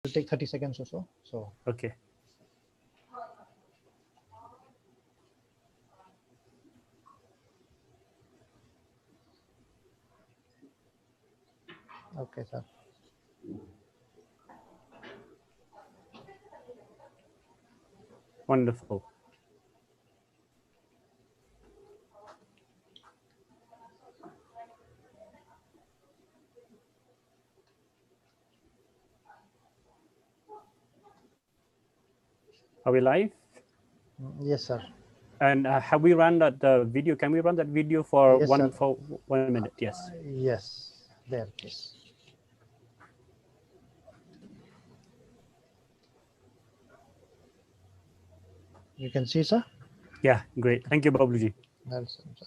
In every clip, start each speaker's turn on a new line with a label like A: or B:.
A: It'll take 30 seconds or so.
B: Okay.
A: Okay, sir.
B: Wonderful. Are we live?
A: Yes, sir.
B: And have we run that video? Can we run that video for
A: Yes, sir.
B: 1 minute? Yes.
A: Yes, there it is. You can see, sir.
B: Yeah, great. Thank you, Babluji.
A: Nelson, sir.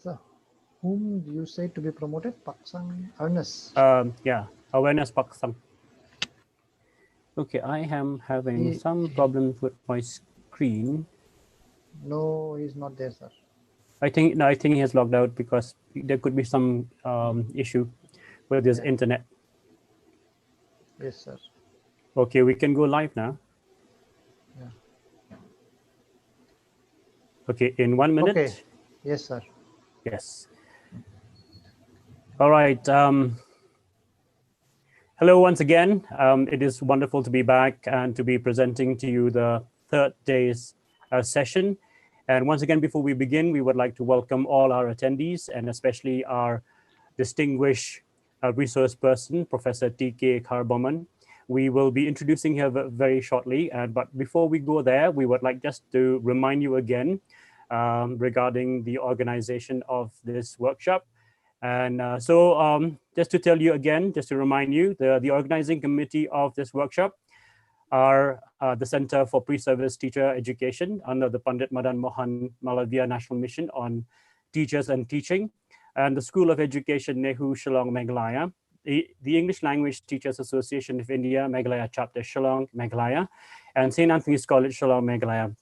A: So, whom do you say to be promoted? Paksang Ernest.
B: Yeah, awareness Paksam. Okay, I am having
A: He-
B: some problems with my screen.
A: No, he's not there, sir.
B: I think he has logged out because there could be some issue with his
A: Yeah.
B: internet.
A: Yes, sir.
B: Okay, we can go live now.
A: Yeah.
B: Okay, in 1 minute.
A: Okay. Yes, sir.
B: Yes. All right. Hello once again. It is wonderful to be back and to be presenting to you the third day's session. And once again, before we begin, we would like to welcome all our attendees and especially our distinguished resource person, Professor T.K. Karboman. We will be introducing her very shortly. But before we go there, we would like just to remind you again regarding the organization of this workshop. And just to tell you again, just to remind you, the organizing committee of this workshop are the Center for Pre-Service Teacher Education under the Pandit Madan Mohan Malavia National Mission on Teachers and Teaching, and the School of Education Nehu Shillong Meghalaya, the English Language Teachers Association of India Meghalaya Chapter Shillong Meghalaya, and St. Anthony's College Shillong Meghalaya.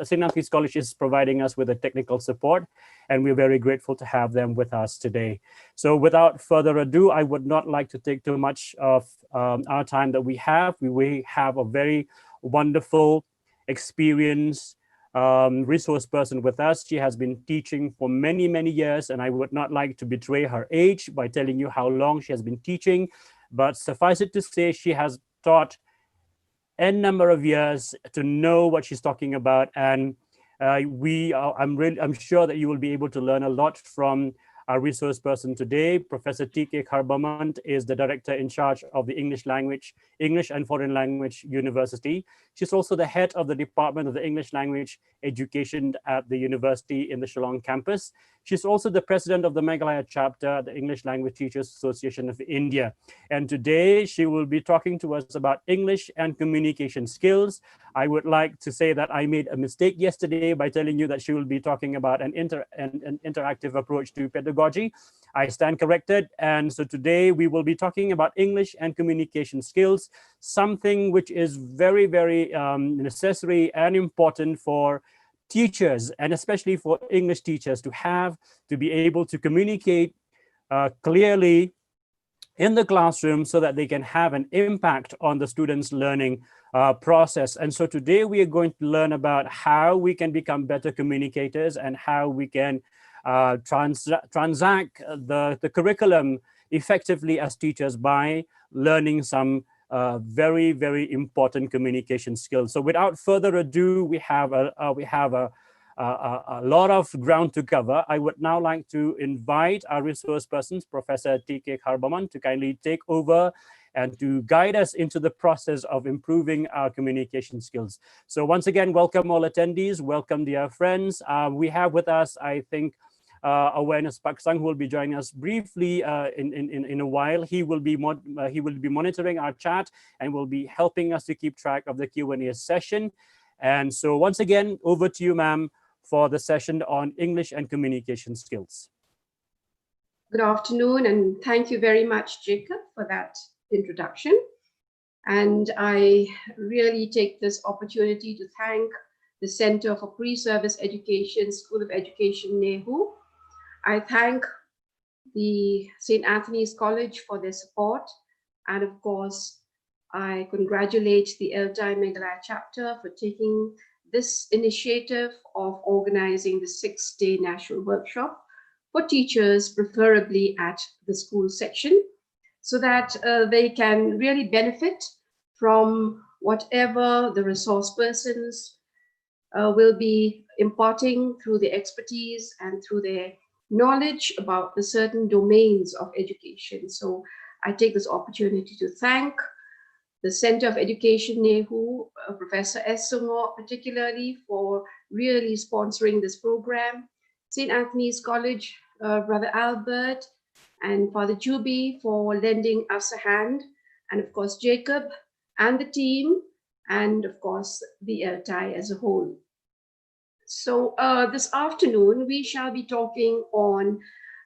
B: St. Anthony's College is providing us with the technical support, and we're very grateful to have them with us today. So without further ado, I would not like to take too much of our time that we have. We have a very wonderful, experienced resource person with us. She has been teaching for many, many years, and I would not like to betray her age by telling you how long she has been teaching, but suffice it to say, she has taught n number of years to know what she's talking about, and I'm sure that you will be able to learn a lot from our resource person today. Professor T.K. Karboman is the director in charge of the English and Foreign Language University. She's also the head of the Department of the English Language Education at the university in the Shillong campus. She's also the president of the Meghalaya chapter, the English Language Teachers Association of India. And today she will be talking to us about English and communication skills. I would like to say that I made a mistake yesterday by telling you that she will be talking about an interactive approach to pedagogy. I stand corrected. And so today we will be talking about English and communication skills, something which is very, very necessary and important for teachers, and especially for English teachers to be able to communicate clearly in the classroom so that they can have an impact on the students' learning process. And so today we are going to learn about how we can become better communicators and how we can transact the curriculum effectively as teachers by learning some very, very important communication skills. So without further ado, we have a lot of ground to cover. I would now like to invite our resource persons, Professor T.K. Karboman, to kindly take over and to guide us into the process of improving our communication skills. So once again, welcome all attendees, welcome dear friends. We have with us, I think, Awareness Paksang, who will be joining us briefly in a while. He will be monitoring our chat and will be helping us to keep track of the Q&A session. And so once again, over to you, ma'am, for the session on English and communication skills.
C: Good afternoon, and thank you very much, Jacob, for that introduction. And I really take this opportunity to thank the Center for Pre-Service Education, School of Education, NEHU. I thank the St. Anthony's College for their support. And of course, I congratulate the LTI Meghalaya chapter for taking this initiative of organizing the 6-day national workshop for teachers, preferably at the school section, so that they can really benefit from whatever the resource persons will be imparting through their expertise and through their knowledge about the certain domains of education. So I take this opportunity to thank the Center of Education, NEHU, Professor S. Sungo, particularly for really sponsoring this program, St. Anthony's College, Brother Albert, and Father Juby for lending us a hand, and of course, Jacob and the team, and of course, the LTI as a whole. So this afternoon, we shall be talking on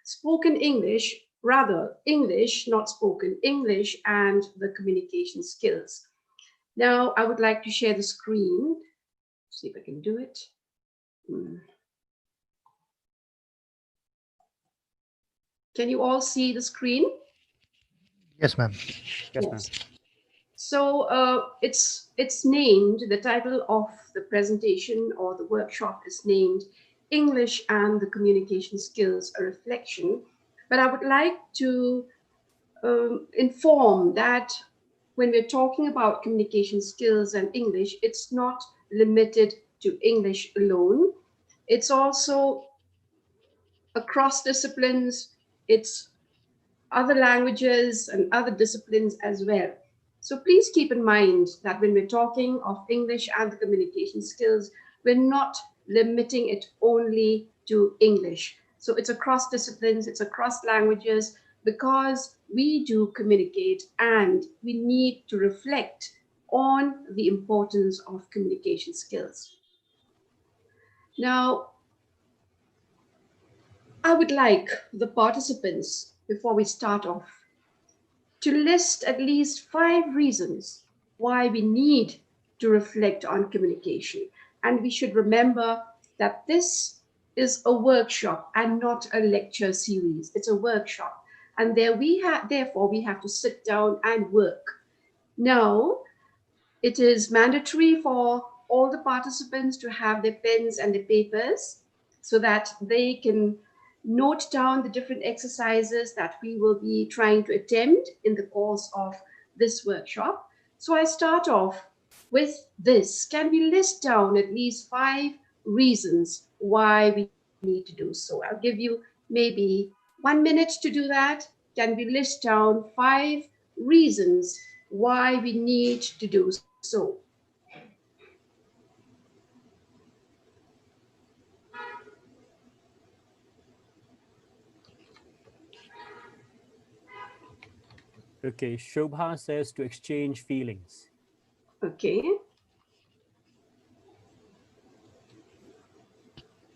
C: spoken English, rather English, not spoken English, and the communication skills. Now, I would like to share the screen. See if I can do it. Can you all see the screen?
A: Yes, ma'am.
B: Yes, ma'am.
C: So it's named, the title of the presentation or the workshop is named English and the Communication Skills, a Reflection. But I would like to inform that when we're talking about communication skills and English, it's not limited to English alone. It's also across disciplines, it's other languages and other disciplines as well. So please keep in mind that when we're talking of English and the communication skills, we're not limiting it only to English. So it's across disciplines, it's across languages, because we do communicate and we need to reflect on the importance of communication skills. Now, I would like the participants, before we start off, to list at least 5 reasons why we need to reflect on communication. And we should remember that this is a workshop and not a lecture series. It's a workshop. And therefore, we have to sit down and work. Now, it is mandatory for all the participants to have their pens and their papers so that they can note down the different exercises that we will be trying to attempt in the course of this workshop. So I start off with this. Can we list down at least 5 reasons why we need to do so? I'll give you maybe 1 minute to do that. Can we list down 5 reasons why we need to do so?
B: Okay, Shobha says to exchange feelings.
C: Okay.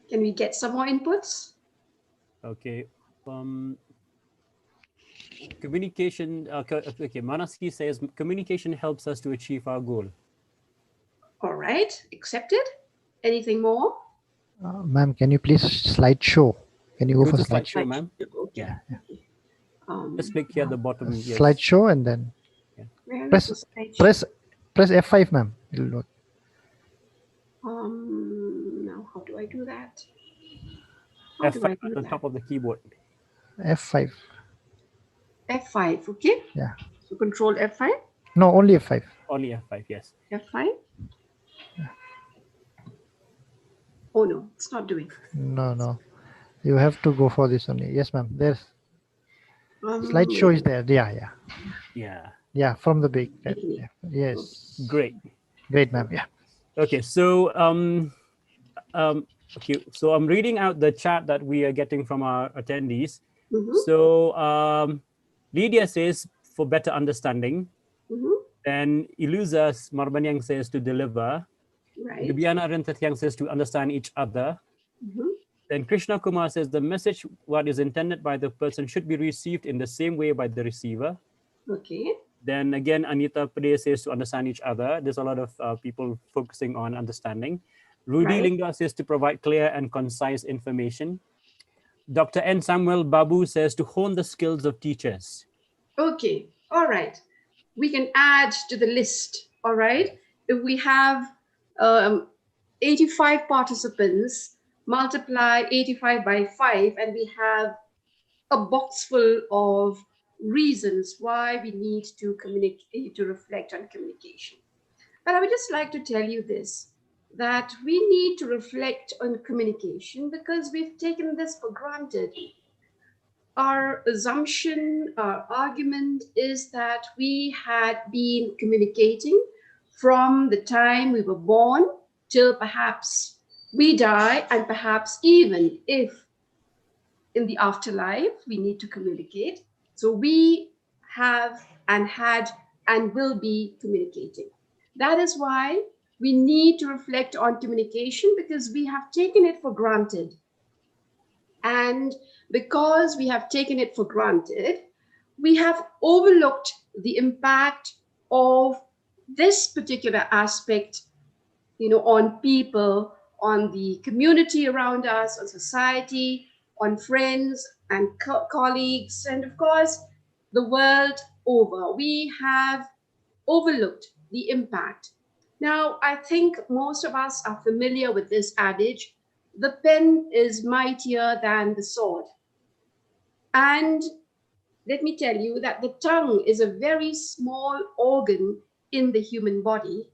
C: Can we get some more inputs?
B: Okay. Communication, okay, Manaski says communication helps us to achieve our goal.
C: All right, accepted. Anything more?
A: Ma'am, can you please slideshow? Can you go for
B: to
A: slideshow?
B: slideshow, ma'am.
C: Okay.
B: Yeah.
C: Okay.
B: Just click here at the bottom. Yes.
A: Slideshow and then
C: Where
A: press
C: is the slideshow?
A: press F5, ma'am. It'll work.
C: Now how do I do that? How do I
B: F5
C: do
B: on the
C: that?
B: top of the keyboard.
A: F5.
C: F5, okay?
A: Yeah.
C: So control F5,
A: No, only F5.
B: Only F5, yes.
C: F5. Oh no, it's not doing.
A: No. You have to go for this only. Yes, ma'am. There's slideshow is there. Yeah. From the big.
C: Beginning.
A: Yes.
B: Great.
A: Great, ma'am. Yeah.
B: Okay, so Okay, so I'm reading out the chat that we are getting from our attendees.
C: Mhm,
B: So Lydia says for better understanding.
C: mhm.
B: Then Iluza Marbanyang says to deliver.
C: Right.
B: Dubiana Rentatyang says to understand each other.
C: Mhm.
B: Then Krishna Kumar says the message, what is intended by the person, should be received in the same way by the receiver.
C: Okay.
B: Then again, Anita Pade says to understand each other. There's a lot of people focusing on understanding. Rudy
C: Right.
B: Linga says to provide clear and concise information. Dr. N. Samuel Babu says to hone the skills of teachers.
C: Okay. All right. We can add to the list. All right. If we have 85 participants, multiply 85 by 5, and we have a box full of reasons why we need to communicate, to reflect on communication. But I would just like to tell you this, that we need to reflect on communication because we've taken this for granted. Our assumption, our argument is that we had been communicating from the time we were born till perhaps we die, and perhaps even if in the afterlife we need to communicate. So we have and had and will be communicating. That is why we need to reflect on communication, because we have taken it for granted. And because we have taken it for granted, we have overlooked the impact of this particular aspect, on people, on the community around us, on society, on friends and colleagues, and of course, the world over. We have overlooked the impact. Now, I think most of us are familiar with this adage, the pen is mightier than the sword. And let me tell you that the tongue is a very small organ in the human body,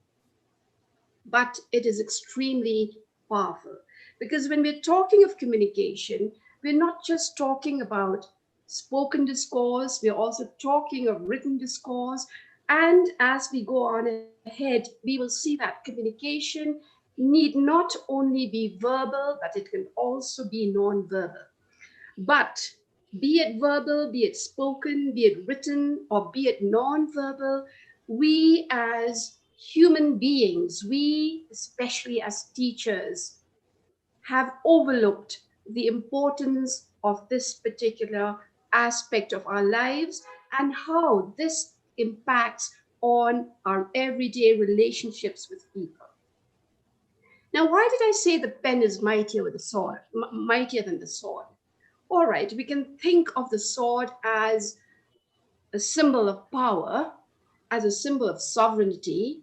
C: but it is extremely powerful. Because when we're talking of communication, we're not just talking about spoken discourse, we're also talking of written discourse. And as we go on ahead, we will see that communication need not only be verbal, but it can also be non-verbal. But be it verbal, be it spoken, be it written, or be it non-verbal, we as human beings, we especially as teachers, have overlooked the importance of this particular aspect of our lives and how this impacts on our everyday relationships with people. Now, why did I say the pen is mightier with the sword, mightier than the sword? All right, we can think of the sword as a symbol of power, as a symbol of sovereignty,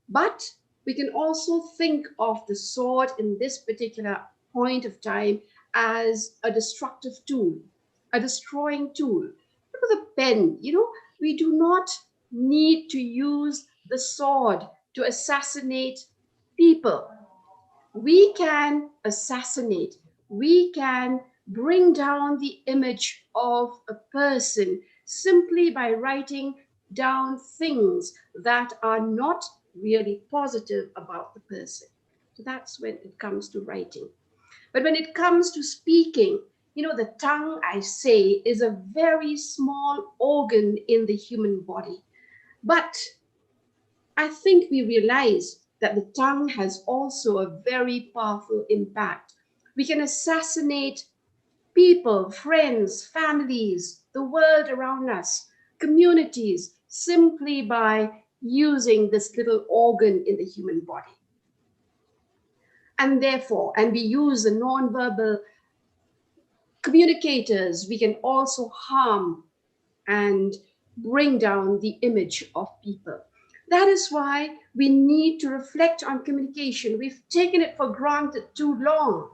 C: but we can also think of the sword in this particular point of time as a destructive tool, a destroying tool. Look at the pen, we do not need to use the sword to assassinate people. We can assassinate, we can bring down the image of a person simply by writing down things that are not really positive about the person. So that's when it comes to writing. But when it comes to speaking, the tongue, I say, is a very small organ in the human body. But I think we realize that the tongue has also a very powerful impact. We can assassinate people, friends, families, the world around us, communities, simply by using this little organ in the human body. And therefore, and we use the nonverbal communicators, we can also harm and bring down the image of people. That is why we need to reflect on communication. We've taken it for granted too long.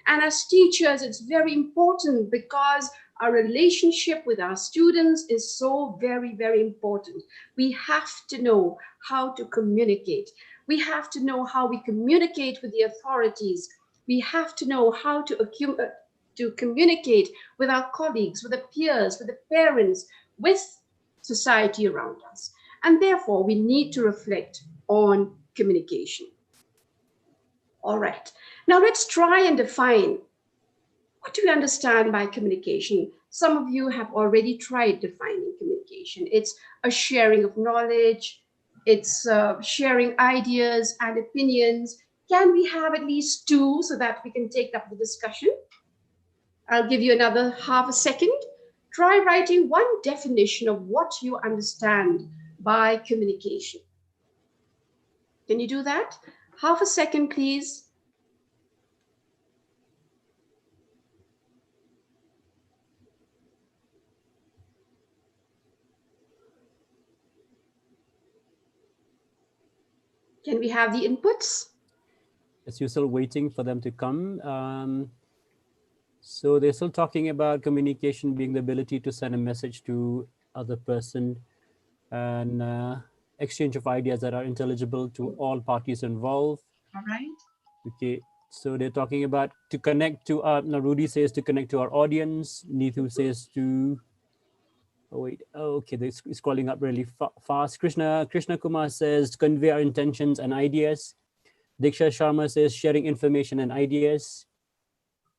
C: And as teachers, it's very important because our relationship with our students is so very, very important. We have to know how to communicate. We have to know how we communicate with the authorities. We have to know how to communicate with our colleagues, with the peers, with the parents, with society around us. And therefore, we need to reflect on communication. All right. Now let's try and define, what do we understand by communication? Some of you have already tried defining communication. It's a sharing of knowledge. It's sharing ideas and opinions. Can we have at least two so that we can take up the discussion? I'll give you another half a second. Try writing one definition of what you understand by communication. Can you do that? Half a second, please. Can we have the inputs?
B: As you're still waiting for them to come. So they're still talking about communication being the ability to send a message to other person and exchange of ideas that are intelligible to all parties involved.
C: All right.
B: Okay, so they're talking about to connect to, now Rudy says to connect to our audience. Neetu says to, oh wait, oh, okay, they're scrolling up really fast. Krishna Kumar says to convey our intentions and ideas. Diksha Sharma says sharing information and ideas.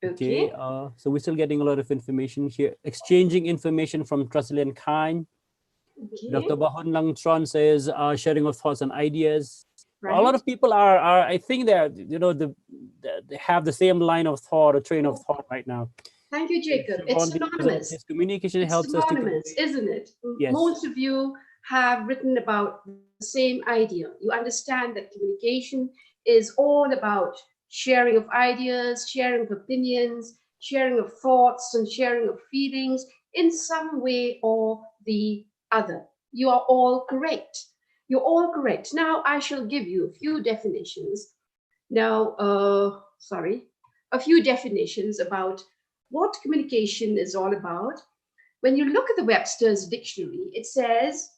B: Okay, so we're still getting a lot of information here. Exchanging information from trusted and kind.
C: Okay.
B: Dr. Bahun Langtron says sharing of thoughts and ideas.
C: Right.
B: A lot of people are I think they're, you know, they have the same line of thought or train of thought right now.
C: Thank you, Jacob. It's synonymous.
B: Communication helps us to,
C: isn't it?
B: Yes.
C: Most of you have written about the same idea. You understand that communication is all about sharing of ideas, sharing of opinions, sharing of thoughts, and sharing of feelings in some way or the other. You are all correct. You're all correct. Now I shall give you a few definitions. Now, a few definitions about what communication is all about. When you look at the Webster's dictionary, it says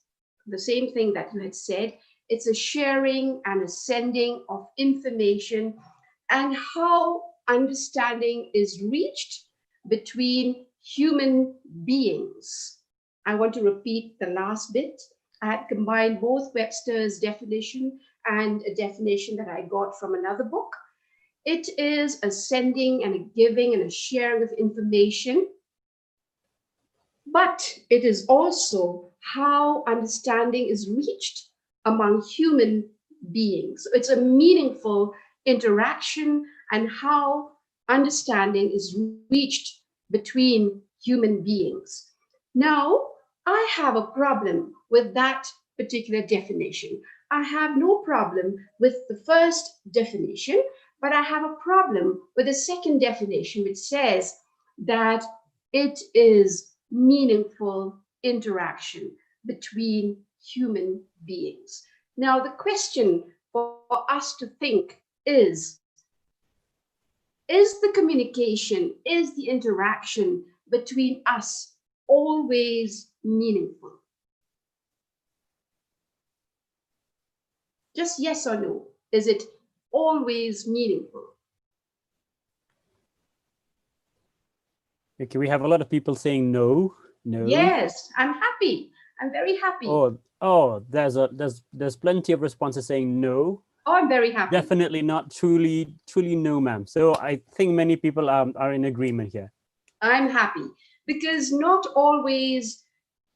C: the same thing that you had said. It's a sharing and a sending of information and how understanding is reached between human beings. I want to repeat the last bit. I had combined both Webster's definition and a definition that I got from another book. It is a sending and a giving and a sharing of information, but it is also how understanding is reached among human beings. It's a meaningful interaction and how understanding is reached between human beings. Now, I have a problem with that particular definition. I have no problem with the first definition, but I have a problem with the second definition, which says that it is meaningful interaction between human beings. Now, the question for us to think is the communication, is the interaction between us always meaningful? Just yes or no. Is it always meaningful?
B: Okay, we have a lot of people saying no.
C: Yes, I'm happy. I'm very happy.
B: Oh, there's plenty of responses saying no.
C: Oh, I'm very happy.
B: Definitely not, truly no, ma'am. So I think many people are in agreement here.
C: I'm happy because not always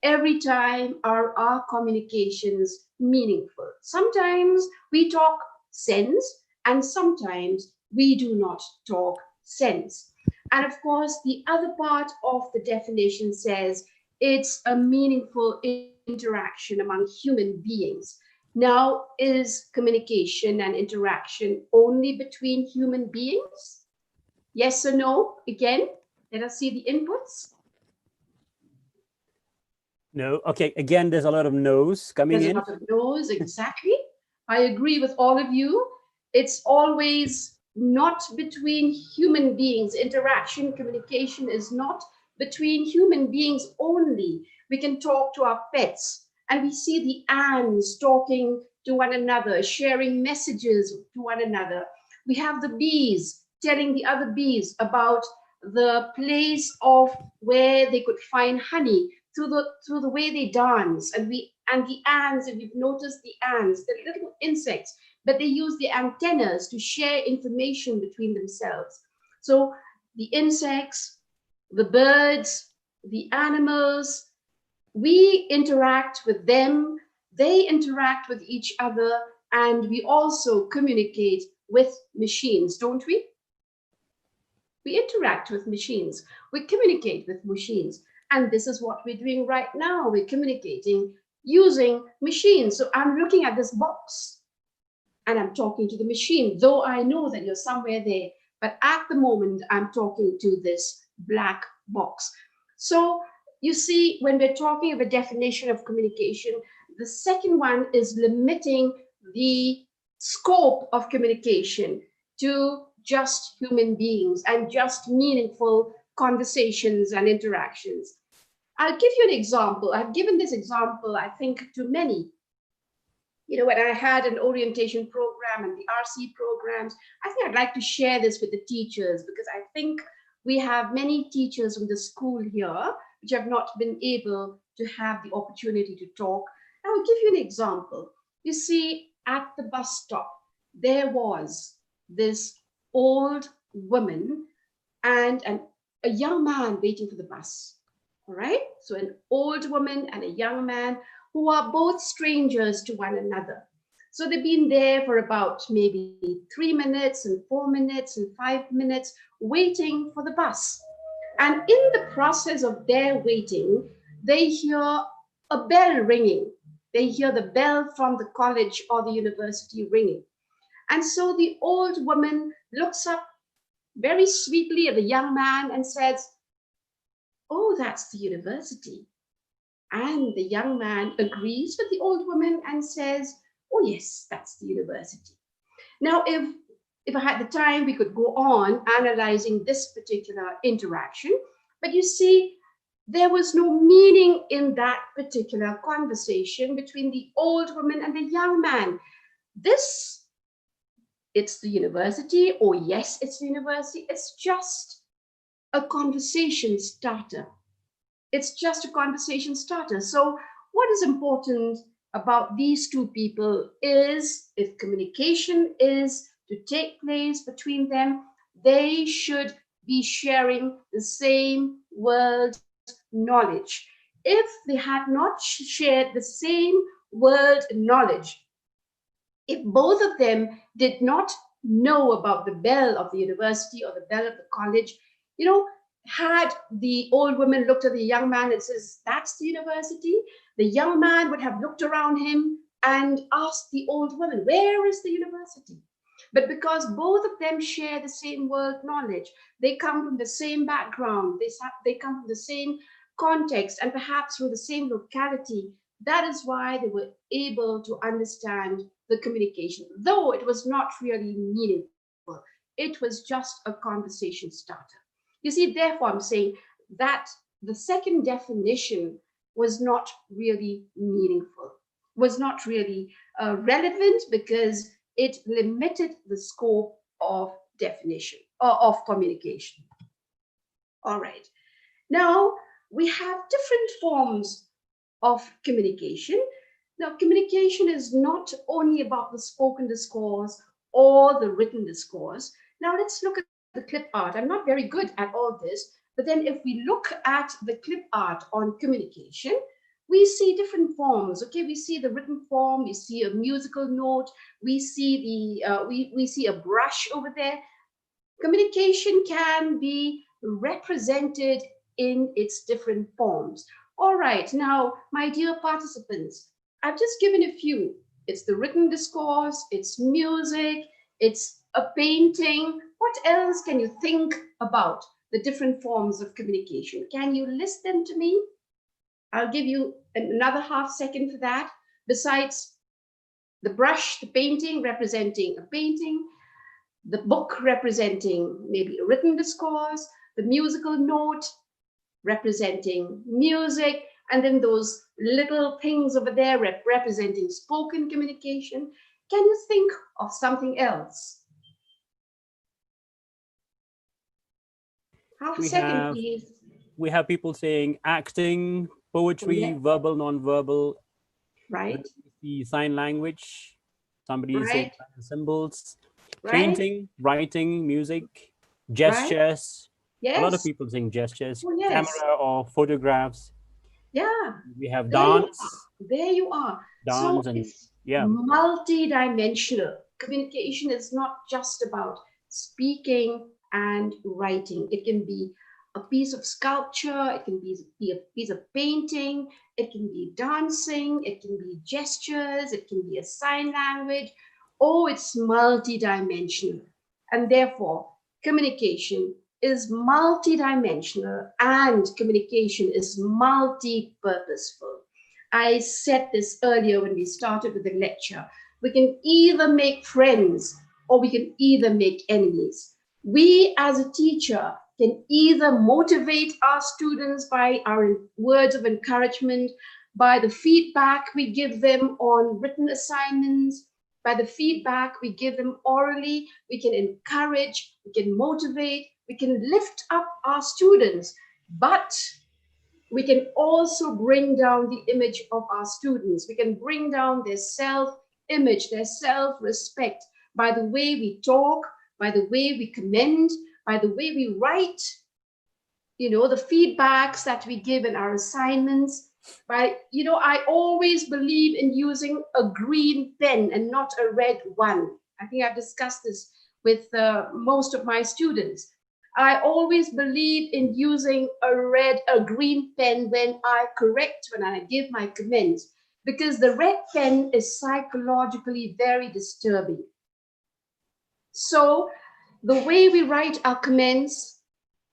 C: every time are our communications meaningful. Sometimes we talk sense and sometimes we do not talk sense. And of course, the other part of the definition says it's a meaningful interaction among human beings. Now, is communication and interaction only between human beings? Yes or no? Again, let us see the inputs.
B: No. Okay, again, there's a lot of no's coming in.
C: There's a lot of no's, exactly. I agree with all of you. It's always not between human beings. Interaction, communication is not between human beings only. We can talk to our pets and we see the ants talking to one another, sharing messages to one another. We have the bees telling the other bees about the place of where they could find honey through the way they dance. And the ants, if you've noticed the ants, the little insects, but they use the antennas to share information between themselves. So the insects, the birds, the animals, we interact with them, they interact with each other, and we also communicate with machines, don't we? We interact with machines, we communicate with machines, and this is what we're doing right now. We're communicating using machines. So I'm looking at this box and I'm talking to the machine, though I know that you're somewhere there, but at the moment I'm talking to this black box. So you see, when we're talking of a definition of communication, the second one is limiting the scope of communication to just human beings and just meaningful conversations and interactions. I'll give you an example. I've given this example, I think, to many. You know, when I had an orientation program and the RC programs, I think I'd like to share this with the teachers, because I think we have many teachers from the school here which have not been able to have the opportunity to talk. I will give you an example. You see, at the bus stop, there was this old woman and a young man waiting for the bus. All right, so an old woman and a young man who are both strangers to one another. So they've been there for about maybe 3 minutes and 4 minutes and 5 minutes waiting for the bus. And in the process of their waiting, they hear a bell ringing. They hear the bell from the college or the university ringing. And so the old woman looks up very sweetly at the young man and says, "Oh, that's the university." And the young man agrees with the old woman and says, "Oh, yes, that's the university." Now, if I had the time, we could go on analyzing this particular interaction. But you see, there was no meaning in that particular conversation between the old woman and the young man. It's the university, or yes, it's the university. It's just a conversation starter. It's just a conversation starter. So what is important about these two people is, if communication is to take place between them, they should be sharing the same world knowledge. If they had not shared the same world knowledge, if both of them did not know about the bell of the university or the bell of the college, you know, had the old woman looked at the young man and says, "That's the university," the young man would have looked around him and asked the old woman, "Where is the university?" But because both of them share the same world knowledge, they come from the same background, they come from the same context, and perhaps from the same locality, that is why they were able to understand the communication, though it was not really meaningful. It was just a conversation starter. You see, therefore, I'm saying that the second definition was not really meaningful, was not really relevant, because it limited the scope of definition or of communication. All right. Now, we have different forms of communication. Now, communication is not only about the spoken discourse or the written discourse. Now, let's look at the clip art. I'm not very good at all this, but then if we look at the clip art on communication, we see different forms. Okay, we see the written form, we see a musical note, we see we see a brush over there. Communication can be represented in its different forms. All right, now, my dear participants, I've just given a few. It's the written discourse, it's music, it's a painting. What else can you think about the different forms of communication? Can you list them to me? I'll give you another half second for that. Besides the brush, the painting representing a painting, the book representing maybe a written discourse, the musical note representing music, and then those little things over there representing spoken communication. Can you think of something else? Half a second, please.
B: We have people saying acting, poetry, verbal, non-verbal.
C: Right.
B: The sign language, somebody is saying
C: Right.
B: symbols,
C: Right.
B: painting, writing, music,
C: Right.
B: gestures. A lot of
C: Yes.
B: people saying gestures,
C: Oh, yes.
B: camera or photographs.
C: Yeah.
B: We have
C: There you
B: dance,
C: are. There you are. So
B: and
C: it's
B: yeah,
C: multi-dimensional. Communication is not just about speaking and writing. It can be a piece of sculpture, it can be a piece of painting, it can be dancing, it can be gestures, it can be a sign language. Oh, it's multi-dimensional. And therefore, communication is multi-dimensional and communication is multi-purposeful. I said this earlier when we started with the lecture. We can either make friends or we can either make enemies. We as a teacher can either motivate our students by our words of encouragement, by the feedback we give them on written assignments, by the feedback we give them orally. We can encourage, we can motivate, we can lift up our students, but we can also bring down the image of our students. We can bring down their self-image, their self-respect by the way we talk, by the way we commend, by the way we write, the feedbacks that we give in our assignments. I always believe in using a green pen and not a red one. I think I've discussed this with most of my students. I always believe in using a green pen when I correct, when I give my comments, because the red pen is psychologically very disturbing. So the way we write our comments,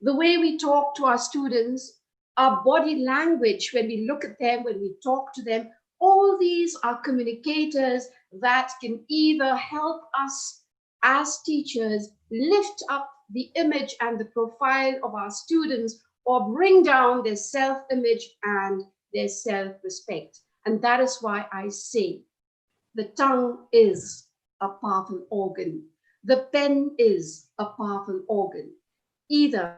C: the way we talk to our students, our body language, when we look at them, when we talk to them, all these are communicators that can either help us as teachers lift up the image and the profile of our students or bring down their self-image and their self-respect. And that is why I say the tongue is a powerful organ. The pen is a powerful organ, either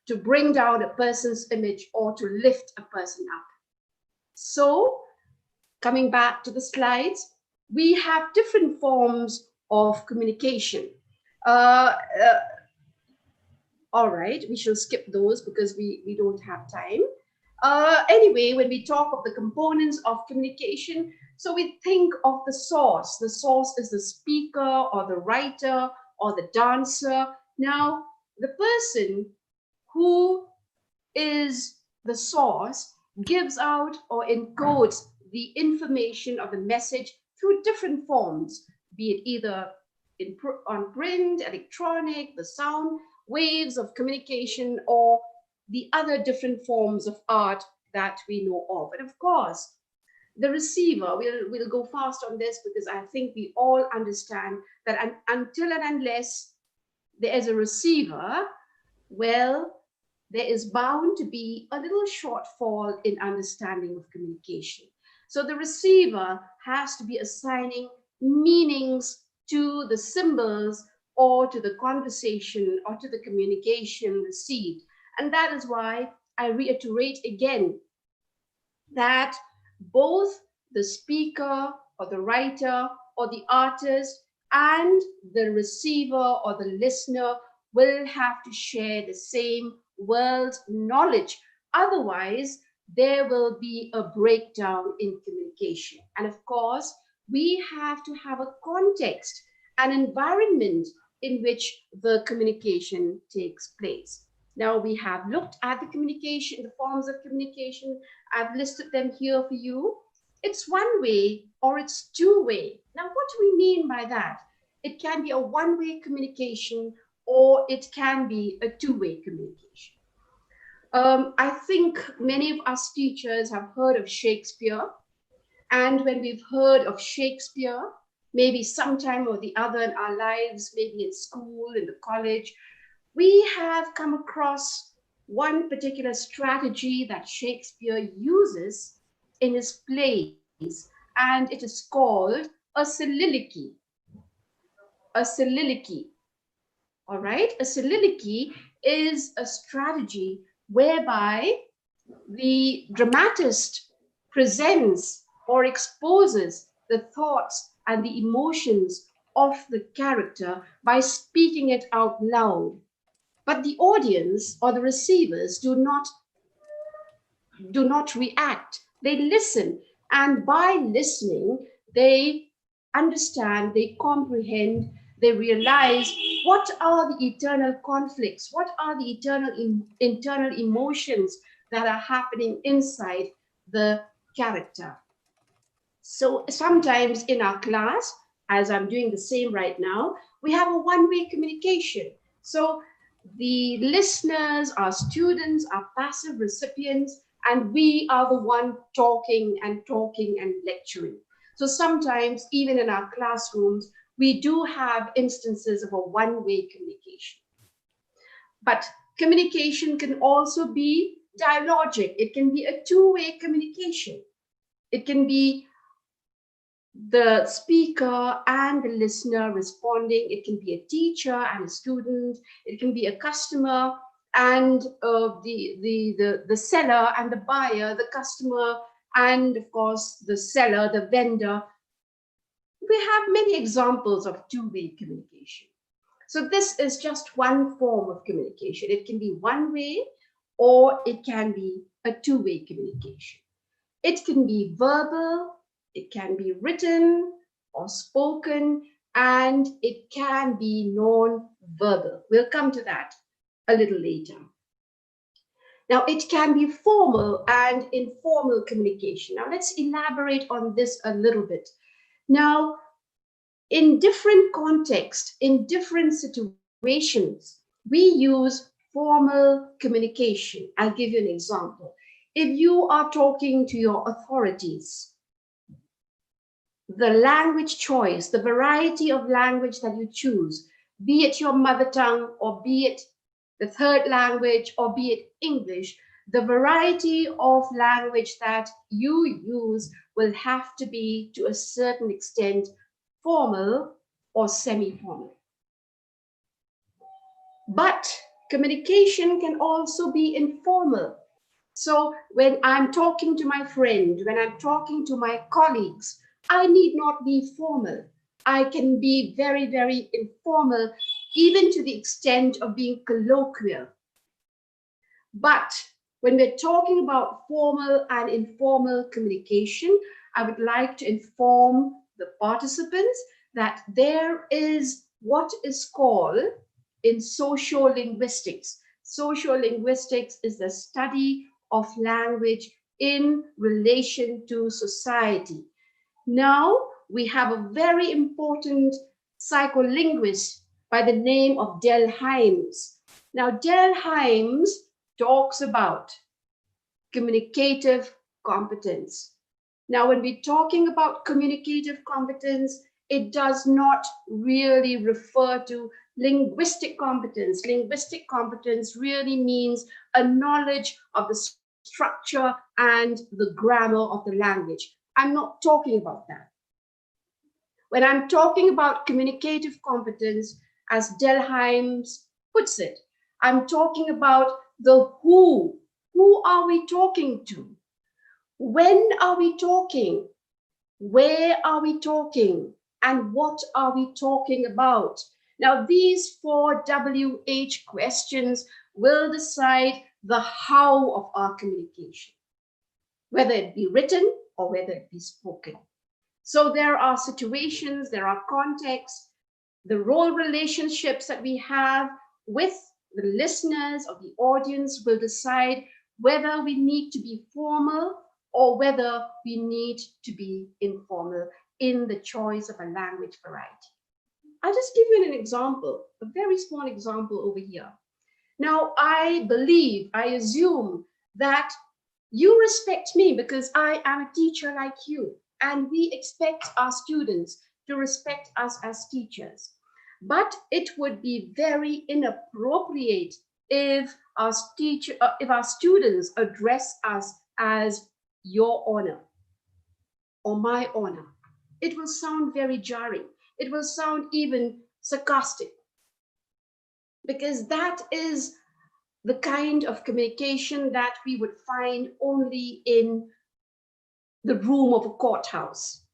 C: to bring down a person's image or to lift a person up. So, coming back to the slides, we have different forms of communication. Uh, uh, all right, we shall skip those because we don't have time. Anyway, when we talk of the components of communication, so we think of the source. The source is the speaker or the writer or the dancer. Now, the person who is the source gives out or encodes the information of the message through different forms, be it either on print, electronic, the sound waves of communication, or the other different forms of art that we know of. And of course, the receiver, we'll go fast on this because I think we all understand that until and unless there is a receiver, well, there is bound to be a little shortfall in understanding of communication. So the receiver has to be assigning meanings to the symbols or to the conversation or to the communication received. And that is why I reiterate again that both the speaker or the writer or the artist and the receiver or the listener will have to share the same world knowledge. Otherwise, there will be a breakdown in communication. And of course, we have to have a context, an environment in which the communication takes place. Now, we have looked at the communication, the forms of communication. I've listed them here for you. It's one way or it's two way. Now, what do we mean by that? It can be a one-way communication or it can be a two-way communication. I think many of us teachers have heard of Shakespeare. And when we've heard of Shakespeare, maybe sometime or the other in our lives, maybe in school, in the college, we have come across one particular strategy that Shakespeare uses in his plays, and it is called a soliloquy. A soliloquy. All right, a soliloquy is a strategy whereby the dramatist presents or exposes the thoughts and the emotions of the character by speaking it out loud. But the audience or the receivers do not react. They listen, and by listening, they understand, they comprehend, they realize what are the eternal conflicts, what are the internal emotions that are happening inside the character. So sometimes in our class, as I'm doing the same right now, we have a one-way communication. So the listeners, our students, are passive recipients, and we are the one talking and lecturing. So sometimes, even in our classrooms, we do have instances of a one-way communication. But communication can also be dialogic. It can be a two-way communication. It can be the speaker and the listener responding. It can be a teacher and a student. It can be a customer and the seller and the buyer, the customer and of course the seller, the vendor. We have many examples of two-way communication. So this is just one form of communication. It can be one way or it can be a two-way communication. It can be verbal, it can be written or spoken, and it can be non-verbal. We'll come to that a little later. Now, it can be formal and informal communication. Now, let's elaborate on this a little bit. Now, in different contexts, in different situations, we use formal communication. I'll give you an example. If you are talking to your authorities, the language choice, the variety of language that you choose, be it your mother tongue or be it the third language or be it English, the variety of language that you use will have to be to a certain extent formal or semi-formal. But communication can also be informal. So when I'm talking to my friend, when I'm talking to my colleagues, I need not be formal. I can be very, very informal, even to the extent of being colloquial. But when we're talking about formal and informal communication, I would like to inform the participants that there is what is called in sociolinguistics. Sociolinguistics is the study of language in relation to society. Now, we have a very important psycholinguist by the name of Delheims. Now, Delheims talks about communicative competence. Now, when we're talking about communicative competence, it does not really refer to linguistic competence. Linguistic competence really means a knowledge of the structure and the grammar of the language. I'm not talking about that. When I'm talking about communicative competence, as Delheims puts it, I'm talking about the who. Who are we talking to? When are we talking? Where are we talking? And what are we talking about? Now, these 4 WH questions will decide the how of our communication, whether it be written or whether it be spoken. So there are situations, there are contexts, the role relationships that we have with the listeners or the audience will decide whether we need to be formal or whether we need to be informal in the choice of a language variety. I'll just give you an example, a very small example over here. Now, I assume that you respect me because I am a teacher like you, and we expect our students to respect us as teachers. But it would be very inappropriate if our students address us as your honor or my honor. It will sound very jarring. It will sound even sarcastic, because that is the kind of communication that we would find only in the room of a courthouse.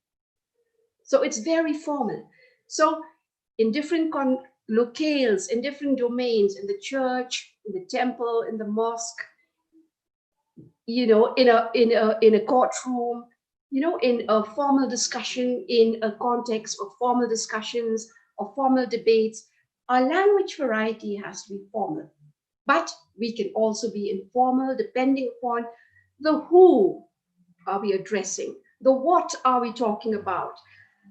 C: So it's very formal. So in different locales, in different domains, in the church, in the temple, in the mosque, you know, in a courtroom, you know, in a formal discussion, in a context of formal discussions or formal debates, our language variety has to be formal. But we can also be informal depending upon the who are we addressing, the what are we talking about,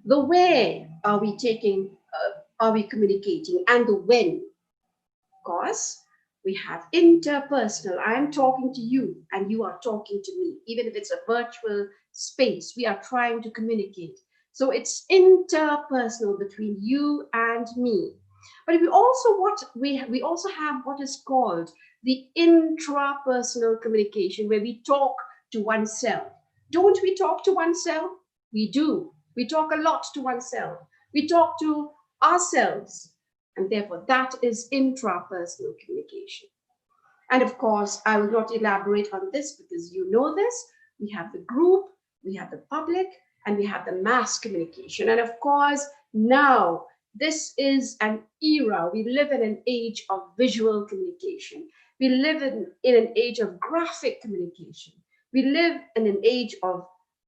C: the where are we are we communicating, and the when. Because we have interpersonal, I am talking to you and you are talking to me, even if it's a virtual space, we are trying to communicate. So it's interpersonal between you and me. But we also have what is called the intrapersonal communication, where we talk to oneself. Don't we talk to oneself? We do. We talk a lot to oneself. We talk to ourselves. And therefore, that is intrapersonal communication. And of course, I will not elaborate on this because you know this. We have the group, we have the public, and we have the mass communication. And of course, now this is an era. We live in an age of visual communication. We live in an age of graphic communication. We live in an age of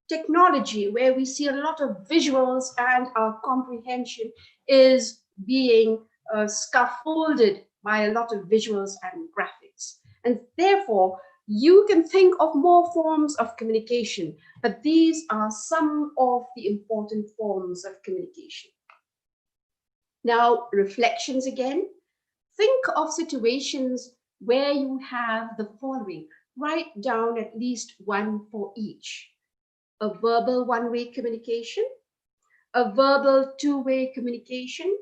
C: technology where we see a lot of visuals and our comprehension is being scaffolded by a lot of visuals and graphics. And therefore, you can think of more forms of communication, but these are some of the important forms of communication. Now, reflections again. Think of situations where you have the following. Write down at least one for each. A verbal one-way communication, a verbal two-way communication,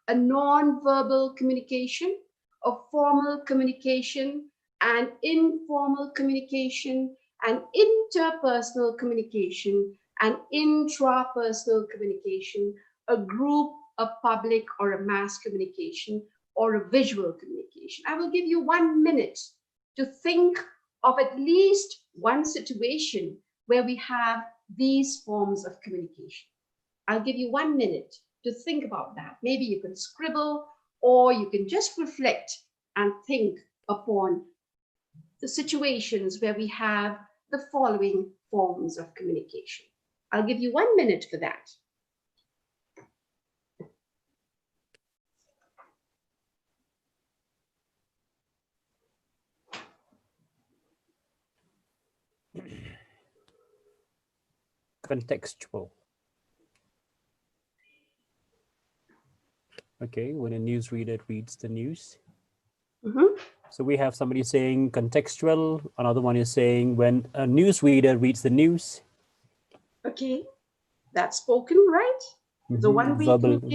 C: a non-verbal communication, a formal communication, an informal communication, an interpersonal communication, an intrapersonal communication, a group, a public, or a mass communication, or a visual communication. I will give you 1 minute to think of at least one situation where we have these forms of communication. I'll give you 1 minute to think about that. Maybe you can scribble, or you can just reflect and think upon the situations where we have the following forms of communication. I'll give you 1 minute for that.
B: Contextual. Okay, when a newsreader reads the news.
C: Mm-hmm.
B: So we have somebody saying contextual. Another one is saying when a newsreader reads the news.
C: Okay, that's spoken, right? The one-way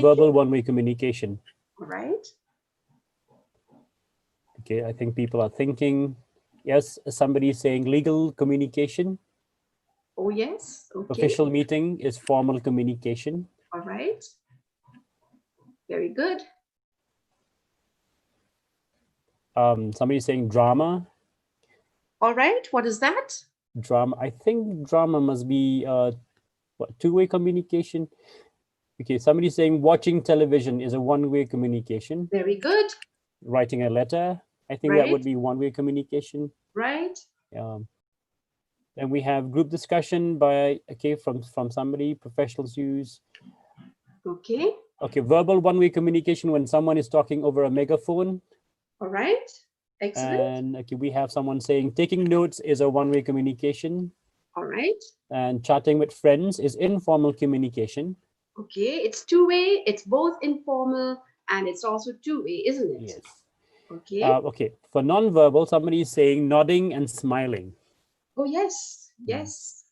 B: verbal one-way communication.
C: All right.
B: Okay, I think people are thinking. Yes, somebody is saying legal communication.
C: Oh, yes. Okay.
B: Official meeting is formal communication.
C: All right. Very good.
B: Somebody is saying drama.
C: All right. What is that?
B: Drama. I think drama must be two-way communication. Okay, somebody saying watching television is a one-way communication.
C: Very good.
B: Writing a letter, I think that would be one-way communication.
C: Right.
B: Then we have group discussion by from somebody, professionals use.
C: Okay.
B: Okay, verbal one-way communication when someone is talking over a megaphone.
C: All right. Excellent.
B: And okay, we have someone saying taking notes is a one-way communication.
C: All right.
B: And chatting with friends is informal communication.
C: Okay, it's two-way. It's both informal and it's also two-way, isn't it?
B: Yes.
C: Okay.
B: Okay, for non-verbal, somebody is saying nodding and smiling.
C: Oh, yes. Yes.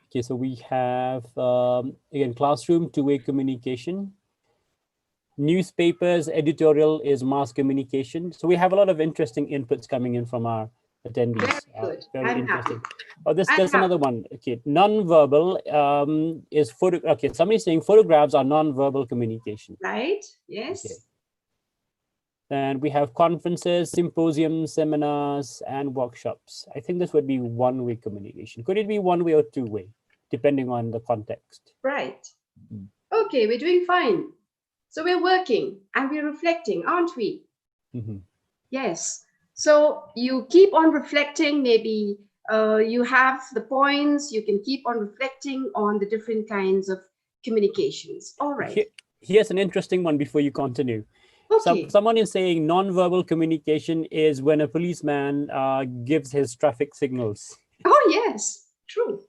B: Okay, so we have, again, classroom, two-way communication. Newspapers, editorial is mass communication. So we have a lot of interesting inputs coming in from our attendees.
C: Very good.
B: Very
C: I'm
B: interesting.
C: happy.
B: Oh, there's another one. Okay, non-verbal is photo. Okay, somebody's saying photographs are non-verbal communication.
C: Right. Yes.
B: Okay. Then we have conferences, symposiums, seminars, and workshops. I think this would be one-way communication. Could it be one-way or two-way? depending on the context.
C: Right. Okay, we're doing fine. So we're working and we're reflecting, aren't we? Yes. So you keep on reflecting. Maybe you have the points. You can keep on reflecting on the different kinds of communications. All right.
B: Here's an interesting one before you continue.
C: Okay.
B: Someone is saying non-verbal communication is when a policeman gives his traffic signals.
C: Oh, yes. True.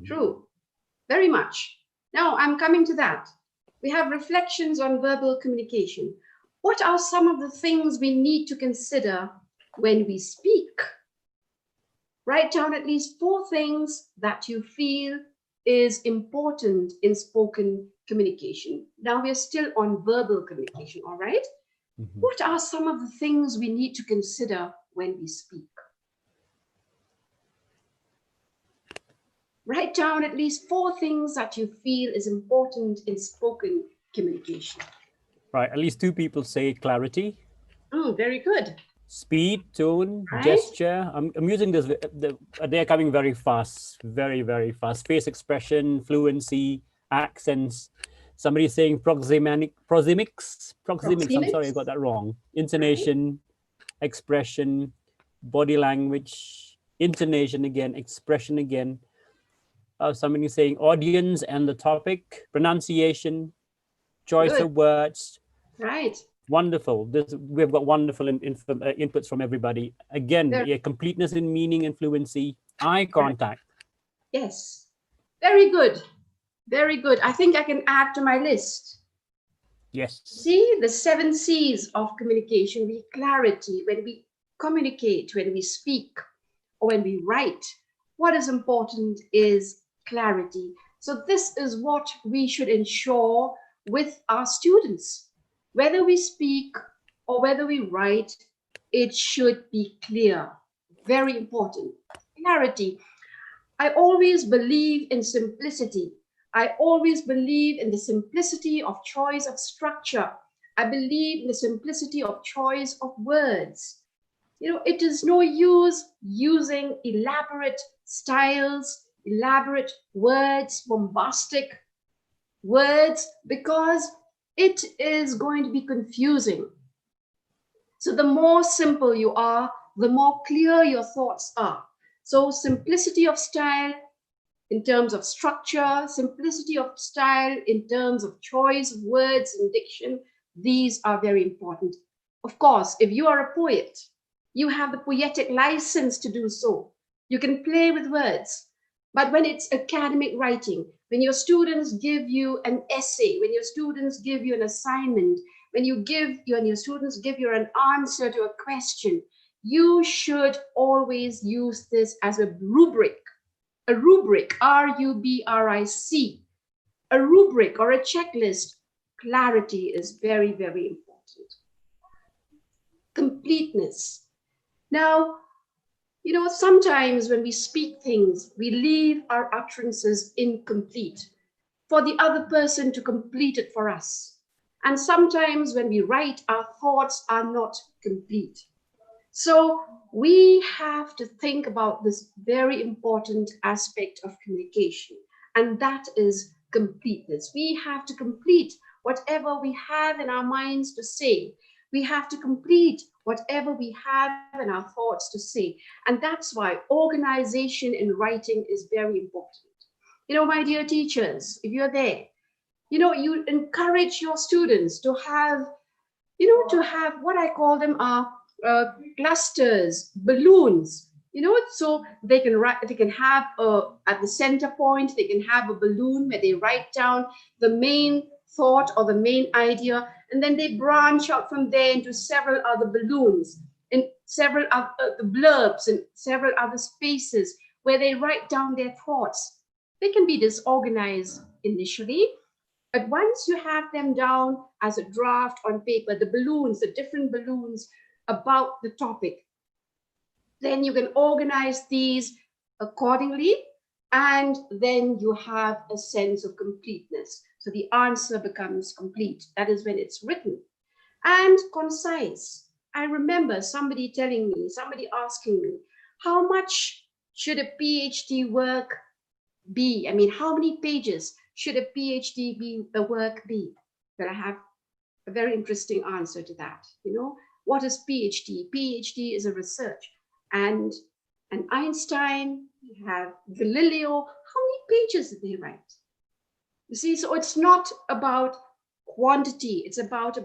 C: True. Very much. Now I'm coming to that. We have reflections on verbal communication. What are some of the things we need to consider when we speak? Write down at least 4 things that you feel is important in spoken communication. Now we're still on verbal communication, all right? What are some of the things we need to consider when we speak? Write down at least 4 things that you feel is important in spoken communication.
B: Right, at least 2 people say clarity.
C: Very good.
B: Speed, tone,
C: Right.
B: gesture. I'm using this, they're coming very fast, very, very fast. Face expression, fluency, accents. Somebody's saying proxemics. I'm sorry, I got that wrong. Intonation, expression, body language, intonation again, expression again. Somebody saying audience and the topic, pronunciation, choice of words.
C: Right.
B: Wonderful. We've got wonderful inputs from everybody. Again, completeness in meaning and fluency, eye contact.
C: Yes. Very good. Very good. I think I can add to my list.
B: Yes.
C: See, the 7 C's of communication, clarity, when we communicate, when we speak, or when we write, what is important is clarity. So this is what we should ensure with our students. Whether we speak or whether we write, it should be clear. Very important. Clarity. I always believe in simplicity. I always believe in the simplicity of choice of structure. I believe in the simplicity of choice of words. You know, it is no use using elaborate styles, elaborate words, bombastic words, because it is going to be confusing. So the more simple you are, the more clear your thoughts are. So simplicity of style in terms of structure, simplicity of style in terms of choice of words and diction, these are very important. Of course, if you are a poet, you have the poetic license to do so. You can play with words. But when it's academic writing, when your students give you an essay, when your students give you an assignment, when your students give you an answer to a question, you should always use this as a rubric. A rubric, R-U-B-R-I-C, a rubric or a checklist. Clarity is very, very important. Completeness. Now, you know, sometimes when we speak things, we leave our utterances incomplete for the other person to complete it for us. And sometimes when we write, our thoughts are not complete. So we have to think about this very important aspect of communication, and that is completeness. We have to complete whatever we have in our minds to say. We have to complete whatever we have in our thoughts to say. And that's why organization in writing is very important. You know, my dear teachers, if you're there, you know, you encourage your students to have, you know, to have what I call them are clusters, balloons, you know, so they can write, they can have at the center point, they can have a balloon where they write down the main thought or the main idea, and then they branch out from there into several other balloons and several other blurbs and several other spaces where they write down their thoughts. They can be disorganized initially, but once you have them down as a draft on paper, the balloons, the different balloons about the topic, then you can organize these accordingly, and then you have a sense of completeness. So the answer becomes complete. That is when it's written. And concise. I remember somebody telling me, somebody asking me, how much should a PhD work be? I mean, how many pages should a PhD work be? But I have a very interesting answer to that. You know, what is PhD? PhD is a research. And Einstein, you have Galileo, how many pages did they write? You see, so it's not about quantity, it's about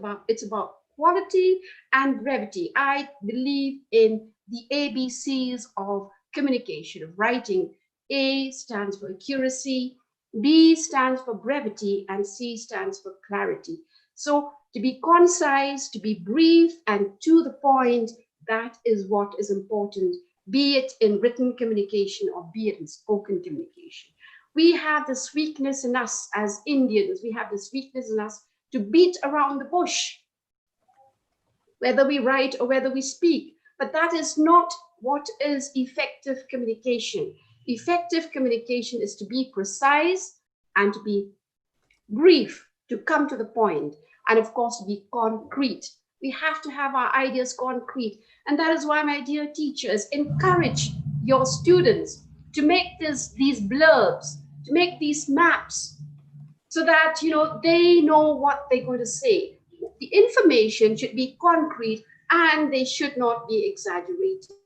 C: quality and brevity. I believe in the ABCs of communication, of writing. A stands for accuracy, B stands for brevity, and C stands for clarity. So to be concise, to be brief and to the point, that is what is important, be it in written communication or be it in spoken communication. We have this weakness in us as Indians, we have this weakness in us to beat around the bush, whether we write or whether we speak. But that is not what is effective communication. Effective communication is to be precise and to be brief, to come to the point, and of course, to be concrete. We have to have our ideas concrete. And that is why, my dear teachers, encourage your students to make these blurbs, to make these maps, so that they know what they're going to say. The information should be concrete and they should not be exaggerated.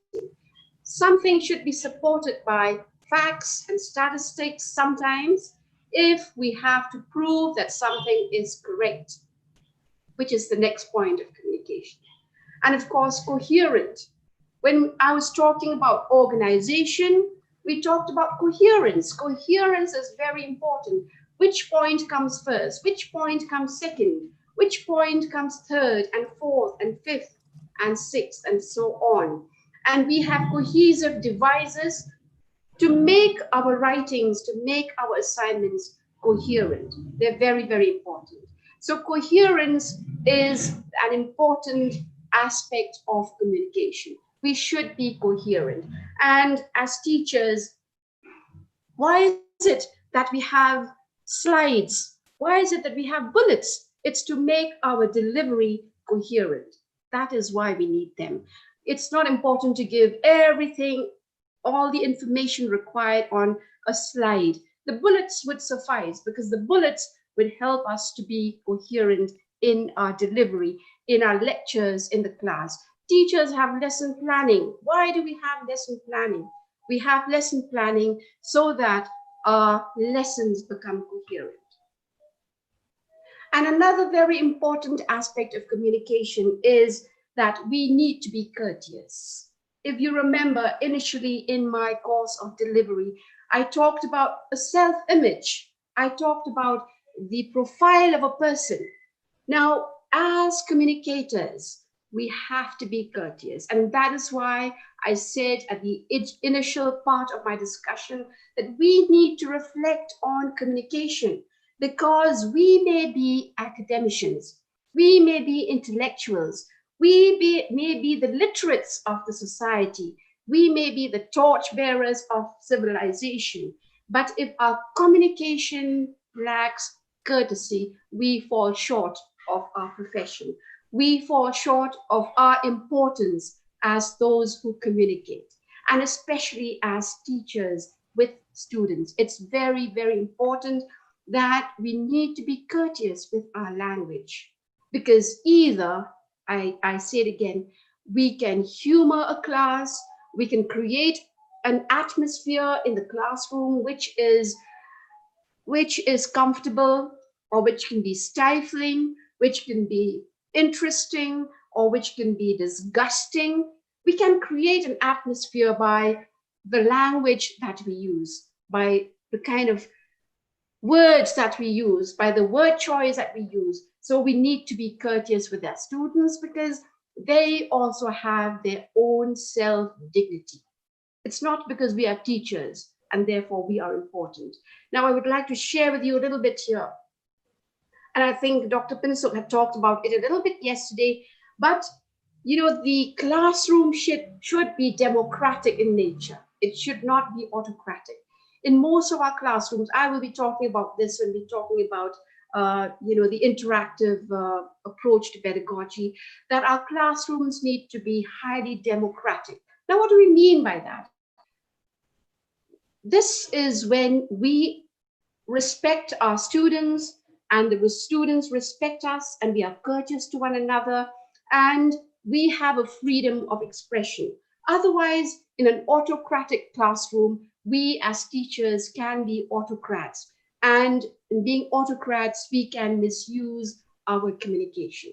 C: Something should be supported by facts and statistics sometimes if we have to prove that something is correct, which is the next point of communication. And of course, coherent. When I was talking about organization, we talked about coherence. Coherence is very important. Which point comes first? Which point comes second? Which point comes third and fourth and fifth and sixth and so on? And we have cohesive devices to make our writings, to make our assignments coherent. They're very, very important. So coherence is an important aspect of communication. We should be coherent. And as teachers, why is it that we have slides? Why is it that we have bullets? It's to make our delivery coherent. That is why we need them. It's not important to give everything, all the information required on a slide. The bullets would suffice because the bullets would help us to be coherent in our delivery, in our lectures, in the class. Teachers have lesson planning. Why do we have lesson planning? We have lesson planning so that our lessons become coherent. And another very important aspect of communication is that we need to be courteous. If you remember, initially in my course of delivery, I talked about a self-image. I talked about the profile of a person. Now, as communicators, we have to be courteous. And that is why I said at the initial part of my discussion that we need to reflect on communication, because we may be academicians, we may be intellectuals, we may be the literates of the society, we may be the torch bearers of civilization, but if our communication lacks courtesy, we fall short of our profession. We fall short of our importance as those who communicate, and especially as teachers with students. It's very, very important that we need to be courteous with our language, because either, I say it again, we can humor a class, we can create an atmosphere in the classroom which is comfortable, or which can be stifling, which can be interesting, or which can be disgusting. We can create an atmosphere by the language that we use, by the kind of words that we use, by the word choice that we use. So we need to be courteous with our students because they also have their own self-dignity. It's not because we are teachers and therefore we are important. Now, I would like to share with you a little bit here. And I think Dr. Pinsuk had talked about it a little bit yesterday, but the classroom should be democratic in nature. It should not be autocratic. In most of our classrooms, I will be talking about this when we're talking about the interactive approach to pedagogy, that our classrooms need to be highly democratic. Now, what do we mean by that? this is when we respect our students and the students respect us and we are courteous to one another and we have a freedom of expression. Otherwise, in an autocratic classroom, we as teachers can be autocrats. And in being autocrats, we can misuse our communication.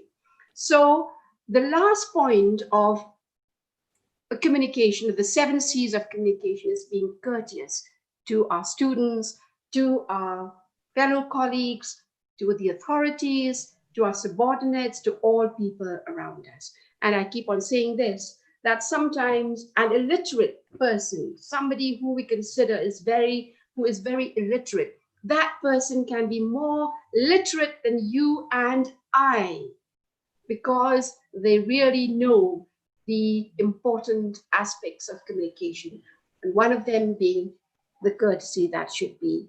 C: So the last point of communication, the 7 C's of communication, is being courteous to our students, to our fellow colleagues, to the authorities, to our subordinates, to all people around us. And I keep on saying this, that sometimes an illiterate person, somebody who we consider is very illiterate, that person can be more literate than you and I, because they really know the important aspects of communication, and one of them being the courtesy that should be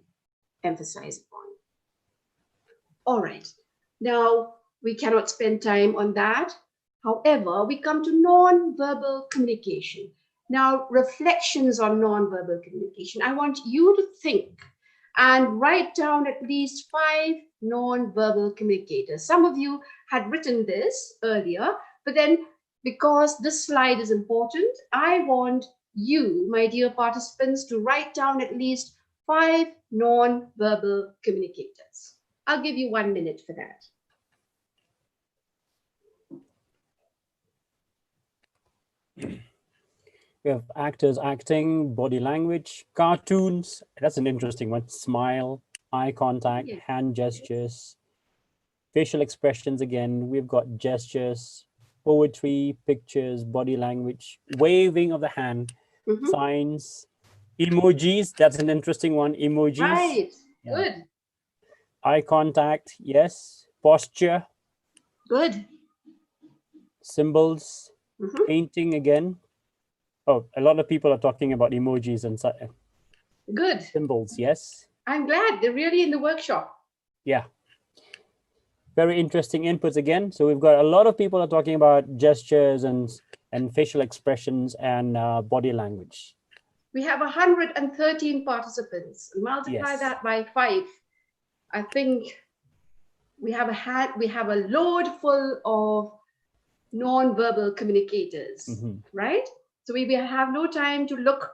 C: emphasized upon. All right, now we cannot spend time on that. However, we come to non-verbal communication. Now, reflections on non-verbal communication. I want you to think and write down at least 5 non-verbal communicators. Some of you had written this earlier, but then because this slide is important, I want you, my dear participants, to write down at least 5 non-verbal communicators. I'll give you 1 minute for that.
B: We have actors acting, body language, cartoons. That's an interesting one. Smile, eye contact,
C: Yes.
B: hand gestures, facial expressions again. We've got gestures, poetry, pictures, body language, waving of the hand, signs, emojis. That's an interesting one. Emojis.
C: Right.
B: Yeah.
C: Good.
B: Eye contact. Yes. Posture.
C: Good.
B: Symbols. Painting again. Oh, a lot of people are talking about emojis and
C: good
B: symbols. Yes.
C: I'm glad they're really in the workshop.
B: Yeah. Very interesting inputs again. So we've got a lot of people are talking about gestures and facial expressions and body language.
C: We have 113 participants. Multiply that by 5. I think we have a load full of non-verbal communicators, right? So we have no time to look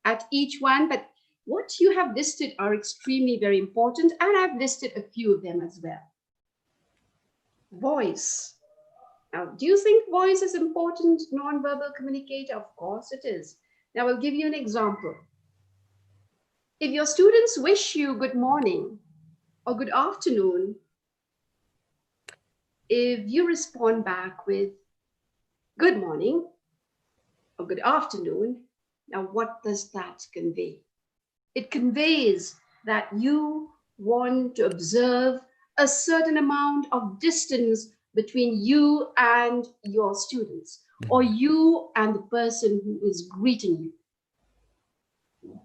C: at each one, but what you have listed are extremely very important, and I've listed a few of them as well. Voice. Now, do you think voice is important non-verbal communicator? Of course it is. Now, I'll give you an example. If your students wish you good morning or good afternoon, if you respond back with good morning or good afternoon, now what does that convey? It conveys that you want to observe a certain amount of distance between you and your students, or you and the person who is greeting you.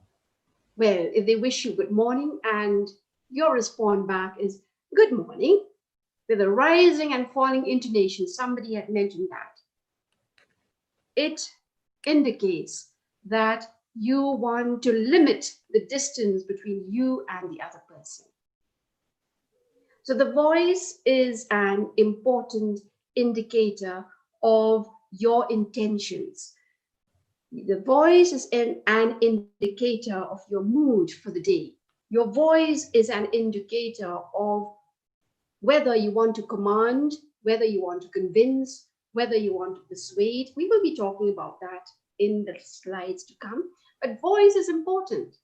C: Well, if they wish you good morning and your response back is good morning, with a rising and falling intonation, somebody had mentioned that, it indicates that you want to limit the distance between you and the other person. So the voice is an important indicator of your intentions. The voice is an indicator of your mood for the day. Your voice is an indicator of whether you want to command, whether you want to convince, whether you want to persuade. We will be talking about that in the slides to come. But voice is important.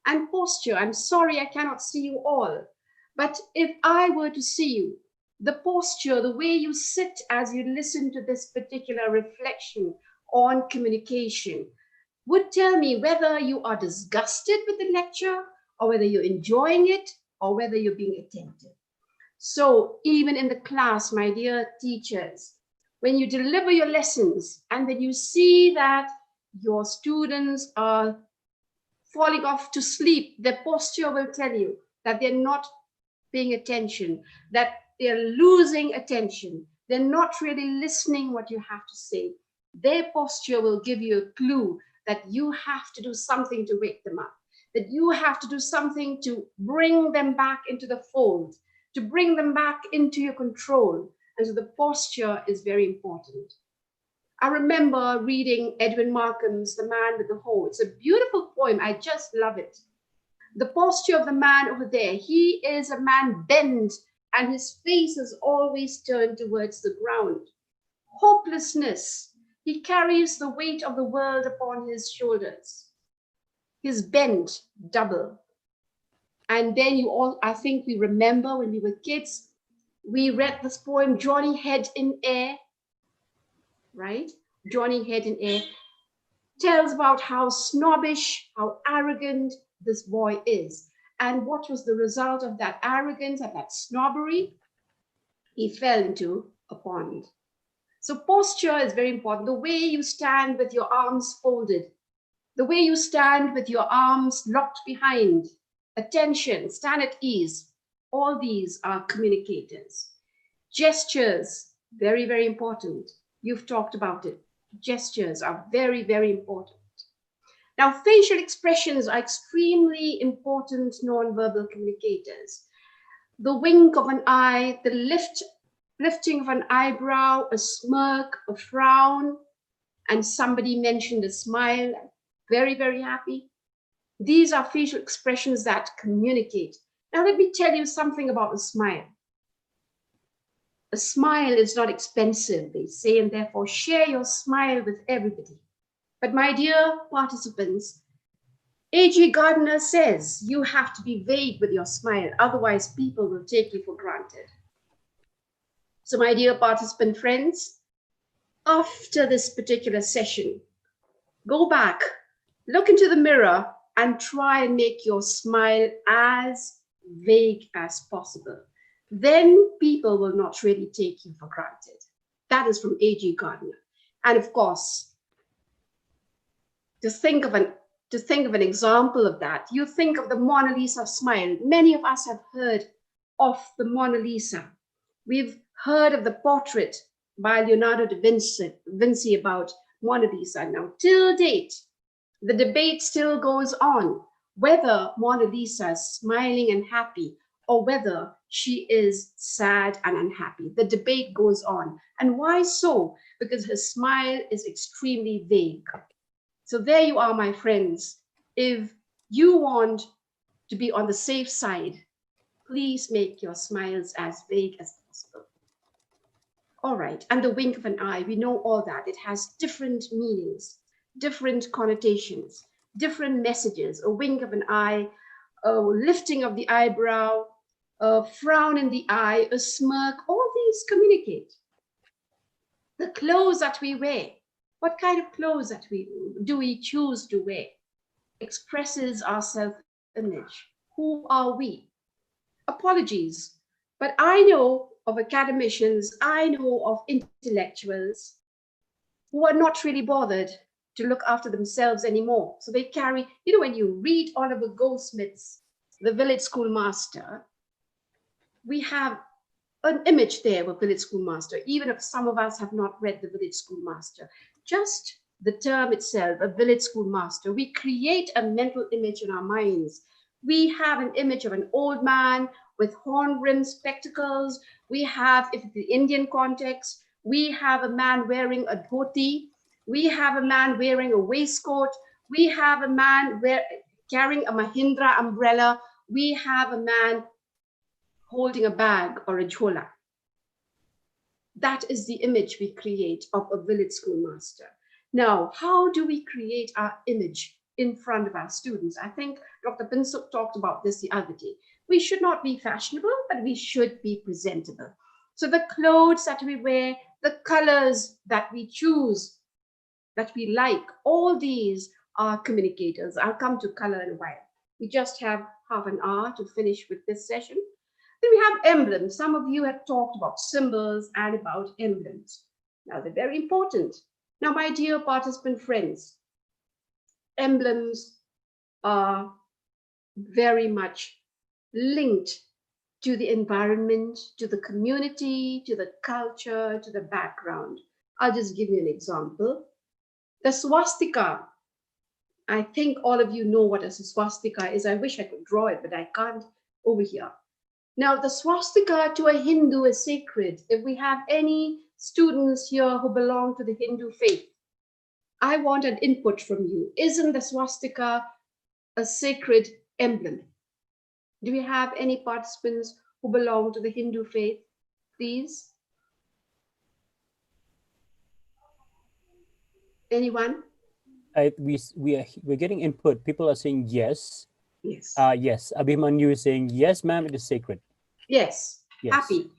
C: And posture, I'm sorry I cannot see you all. But if I were to see you, the posture, the way you sit as you listen to this particular reflection on communication would tell me whether you are disgusted with the lecture or whether you're enjoying it or whether you're being attentive. So even in the class, my dear teachers, when you deliver your lessons and when you see that your students are falling off to sleep, their posture will tell you that they're not paying attention, that they're losing attention, they're not really listening what you have to say. Their posture will give you a clue that you have to do something to wake them up. that you have to do something to bring them back into the fold, to bring them back into your control. And so the posture is very important. I remember reading Edwin Markham's The Man with the Hoe. It's a beautiful poem. I just love it. The posture of the man over there, he is a man bent and his face is always turned towards the ground. Hopelessness. He carries the weight of the world upon his shoulders. He's bent double. And then you all, I think we remember when we were kids, we read this poem, Johnny Head in Air, right? Johnny Head in Air tells about how snobbish, how arrogant this boy is. And what was the result of that arrogance and that snobbery? He fell into a pond. So posture is very important. The way you stand with your arms folded, the way you stand with your arms locked behind, attention, stand at ease, all these are communicators. Gestures, very, very important. You've talked about it. Gestures are very, very important. Now, facial expressions are extremely important nonverbal communicators. The wink of an eye, the lifting of an eyebrow, a smirk, a frown, and somebody mentioned a smile, very, very happy. These are facial expressions that communicate. Now, let me tell you something about a smile. A smile is not expensive, they say, and therefore share your smile with everybody. But my dear participants, A.G. Gardner says you have to be vague with your smile, otherwise people will take you for granted. So my dear participant friends, after this particular session, go back, look into the mirror and try and make your smile as vague as possible. Then people will not really take you for granted. That is from A.G. Gardner. And of course, to think of an example of that, you think of the Mona Lisa smile. Many of us have heard of the Mona Lisa. We've heard of the portrait by Leonardo da Vinci about Mona Lisa. Now, till date, the debate still goes on whether Mona Lisa is smiling and happy or whether she is sad and unhappy. The debate goes on. And why so? Because her smile is extremely vague. So there you are, my friends. If you want to be on the safe side, please make your smiles as vague as possible. All right, and the wink of an eye, we know all that. It has different meanings, different connotations, different messages. A wink of an eye, a lifting of the eyebrow, a frown in the eye, a smirk, all these communicate. The clothes that we wear, what kind of clothes do we choose to wear, expresses our self-image. Who are we? Apologies, but I know of academicians, I know of intellectuals who are not really bothered to look after themselves anymore. So they carry, you know, when you read Oliver Goldsmith's The Village Schoolmaster, we have an image there of a village schoolmaster, even if some of us have not read The Village Schoolmaster. Just the term itself, a village schoolmaster, we create a mental image in our minds. We have an image of an old man with horn-rimmed spectacles. We have, if it's the Indian context, we have a man wearing a dhoti. We have a man wearing a waistcoat. We have a man carrying a Mahindra umbrella. We have a man holding a bag or a jhola. That is the image we create of a village schoolmaster. Now, how do we create our image in front of our students? I think Dr. Pinsuk talked about this the other day. We should not be fashionable, but we should be presentable. So the clothes that we wear, the colors that we choose, that we like, all these are communicators. I'll come to color in a while. We just have half an hour to finish with this session. Then we have emblems. Some of you have talked about symbols and about emblems. Now, they're very important. Now, my dear participant friends, emblems are very much linked to the environment, to the community, to the culture, to the background. I'll just give you an example. The swastika, I think all of you know what a swastika is. I wish I could draw it, but I can't over here. Now, the swastika to a Hindu is sacred. If we have any students here who belong to the Hindu faith, I want an input from you. Isn't the swastika a sacred emblem? Do we have any participants who belong to the Hindu faith, please? Anyone?
B: We're getting input. People are saying yes.
C: Yes.
B: Yes. Abhimanyu is saying yes, ma'am. It is sacred.
C: Yes.
B: Yes.
C: Happy.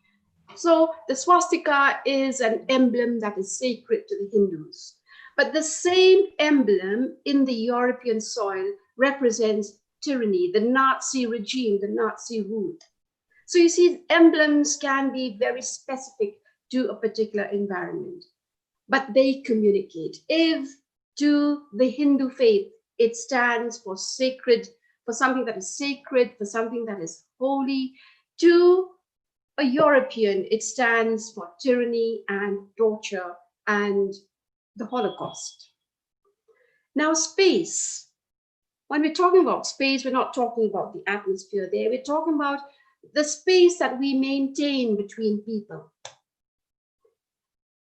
C: So the swastika is an emblem that is sacred to the Hindus. But the same emblem in the European soil represents tyranny, the Nazi regime, the Nazi rule. So you see, emblems can be very specific to a particular environment, but they communicate. If to the Hindu faith, it stands for sacred, for something that is sacred, for something that is holy. To a European, it stands for tyranny and torture and the Holocaust. Now, space. When we're talking about space, we're not talking about the atmosphere there. We're talking about the space that we maintain between people.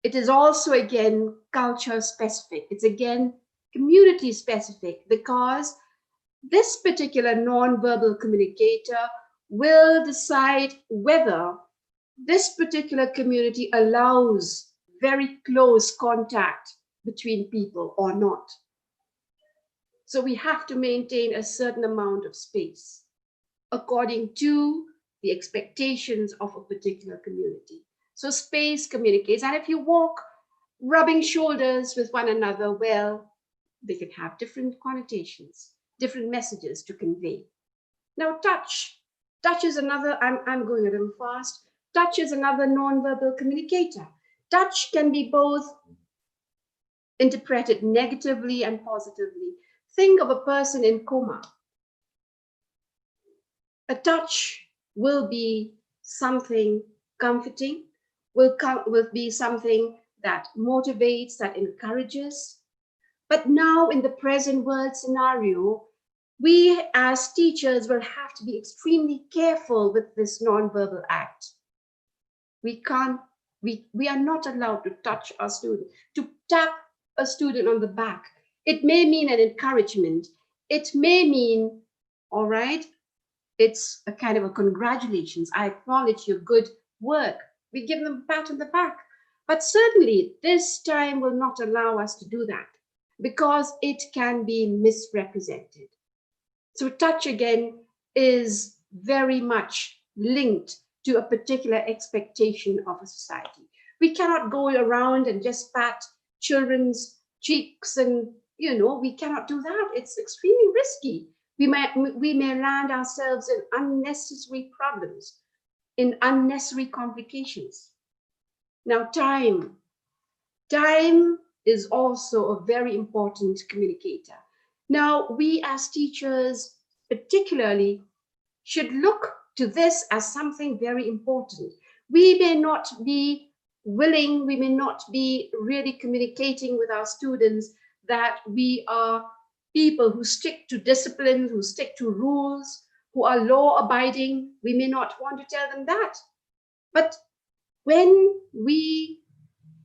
C: It is also, again, culture specific. It's, again, community specific, because this particular non-verbal communicator will decide whether this particular community allows very close contact between people or not. So we have to maintain a certain amount of space according to the expectations of a particular community. So space communicates. And if you walk rubbing shoulders with one another, well, they can have different connotations, different messages to convey. Now, touch. Touch is another, I'm going a little fast. Touch is another non-verbal communicator. Touch can be both interpreted negatively and positively. Think of a person in coma. A touch will be something comforting, will be something that motivates, that encourages. But now in the present world scenario, we as teachers will have to be extremely careful with this non-verbal act. We are not allowed to touch our student, to tap a student on the back. It may mean an encouragement. It may mean, all right, it's a kind of a congratulations. I acknowledge your good work. We give them a pat on the back. But certainly this time will not allow us to do that, because it can be misrepresented. So touch, again, is very much linked to a particular expectation of a society. We cannot go around and just pat children's cheeks and, we cannot do that. It's extremely risky. We may land ourselves in unnecessary problems, in unnecessary complications. Now, time. Time is also a very important communicator. Now, we as teachers particularly should look to this as something very important. We may not be willing, we may not be really communicating with our students that we are people who stick to discipline, who stick to rules, who are law-abiding. We may not want to tell them that. But when we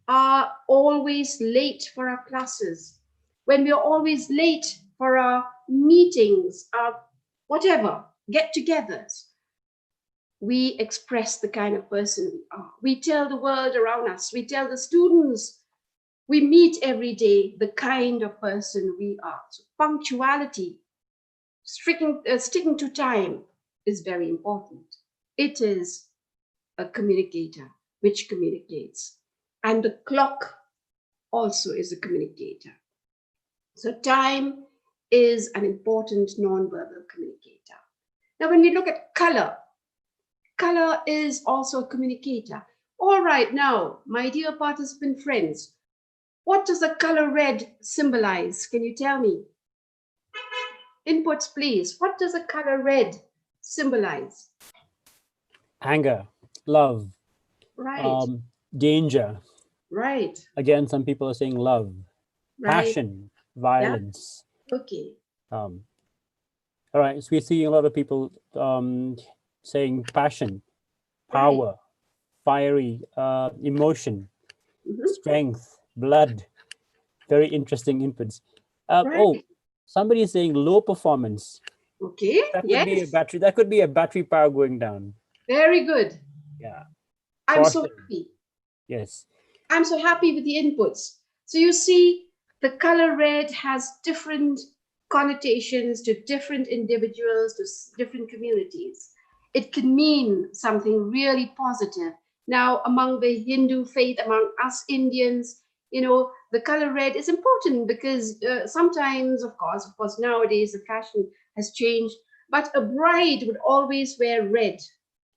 C: are always late for our classes, when we are always late for our meetings, our whatever, get-togethers, we express the kind of person we are. We tell the world around us, we tell the students we meet every day the kind of person we are. So punctuality, sticking to time is very important. It is a communicator which communicates. And the clock also is a communicator. So time is an important non-verbal communicator. Now, when we look at color, color is also a communicator. All right, now, my dear participant friends, what does the color red symbolize? Can you tell me? Inputs, please. What does the color red symbolize?
B: Anger, love,
C: Right.
B: danger.
C: Right.
B: Again, some people are saying love,
C: Right.
B: passion, violence.
C: Okay.
B: All right, so we're seeing a lot of people saying passion,
C: Right.
B: power, fiery, emotion,
C: Mhm.
B: strength, blood. Very interesting inputs.
C: Right.
B: Oh, somebody is saying low performance.
C: Okay.
B: That could be a
C: Yes.
B: battery. That could be a battery power going down.
C: Very good.
B: Yeah.
C: I'm so
B: Caution.
C: happy.
B: Yes.
C: I'm so happy with the inputs. So you see, the color red has different connotations to different individuals, to different communities. It can mean something really positive. Now, among the Hindu faith, among us Indians, the color red is important because sometimes, of course, nowadays the fashion has changed, but a bride would always wear red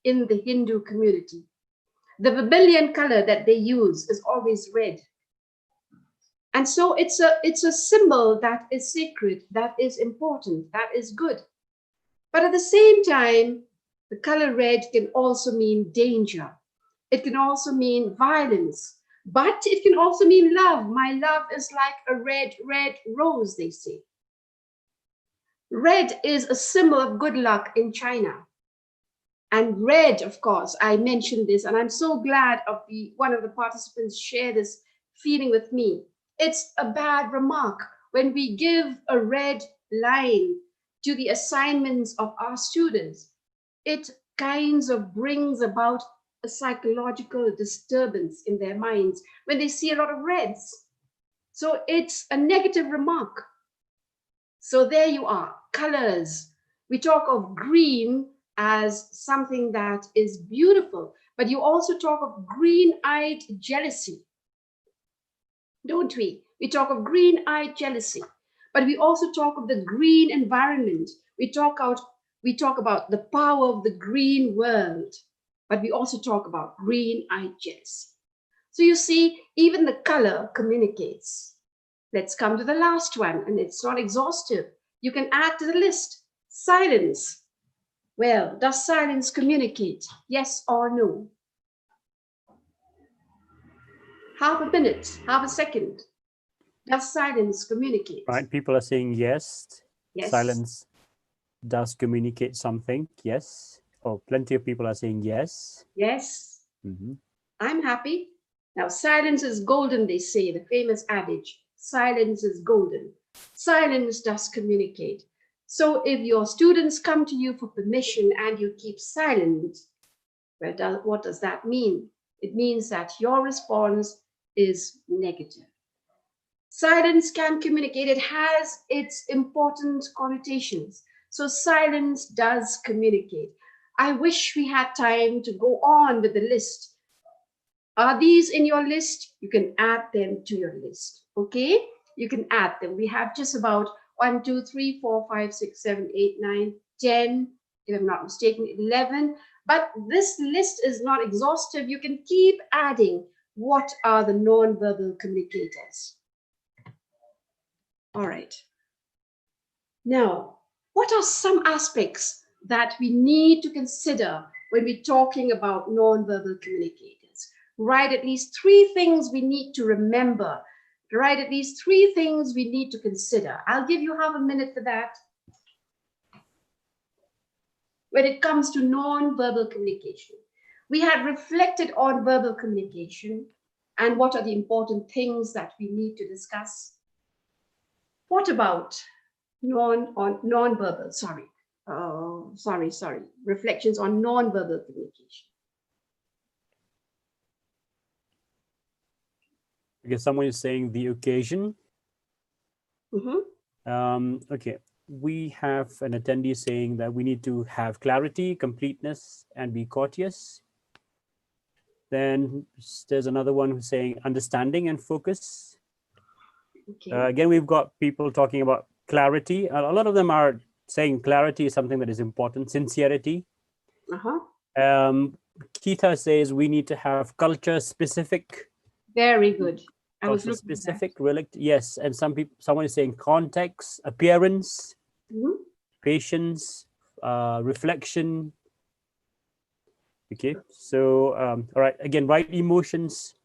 C: in the Hindu community. The vermilion color that they use is always red. And so it's a symbol that is sacred, that is important, that is good. But at the same time, the color red can also mean danger. It can also mean violence, but it can also mean love. My love is like a red, red rose, they say. Red is a symbol of good luck in China. And red, of course, I mentioned this, and I'm so glad one of the participants share this feeling with me. It's a bad remark when we give a red line to the assignments of our students. It kinds of brings about a psychological disturbance in their minds when they see a lot of reds. So it's a negative remark. So there you are, colors. We talk of green as something that is beautiful, but you also talk of green-eyed jealousy, don't we? We talk of green-eyed jealousy, but we also talk of the green environment. We talk about the power of the green world, but we also talk about green-eyed jealousy. So you see, even the color communicates. Let's come to the last one, and it's not exhaustive. You can add to the list silence. Well, does silence communicate? Yes or no? Half a minute, half a second. Does silence communicate?
B: Right. People are saying yes.
C: Yes.
B: Silence does communicate something. Yes. Oh, plenty of people are saying yes.
C: Yes.
B: Mhm.
C: I'm happy. Now, silence is golden, they say, the famous adage. Silence is golden. Silence does communicate. So if your students come to you for permission and you keep silent, what does that mean? It means that your response is negative. Silence can communicate, it has its important connotations. So silence does communicate. I wish we had time to go on with the list. Are these in your list? You can add them to your list. Okay? You can add them. We have just about 1, 2, 3, 4, 5, 6, 7, 8, 9, 10, if I'm not mistaken, 11. But this list is not exhaustive. You can keep adding. What are the non-verbal communicators? All right. Now, what are some aspects that we need to consider when we're talking about non-verbal communicators? Write at least 3 things we need to remember. Write at least 3 things we need to consider. I'll give you half a minute for that. When it comes to non-verbal communication, we had reflected on verbal communication and what are the important things that we need to discuss. What about non-verbal, reflections on non-verbal communication?
B: Because someone is saying the occasion. Okay. We have an attendee saying that we need to have clarity, completeness, and be courteous. Then there's another one who's saying understanding and focus.
C: Okay.
B: Again, we've got people talking about clarity. A lot of them are saying clarity is something that is important, sincerity. Keita says we need to have culture specific.
C: Very good. I was
B: Culture
C: looking at that.
B: specific, yes. And someone is saying context, appearance, patience, reflection. Okay, so all right, again, right emotions.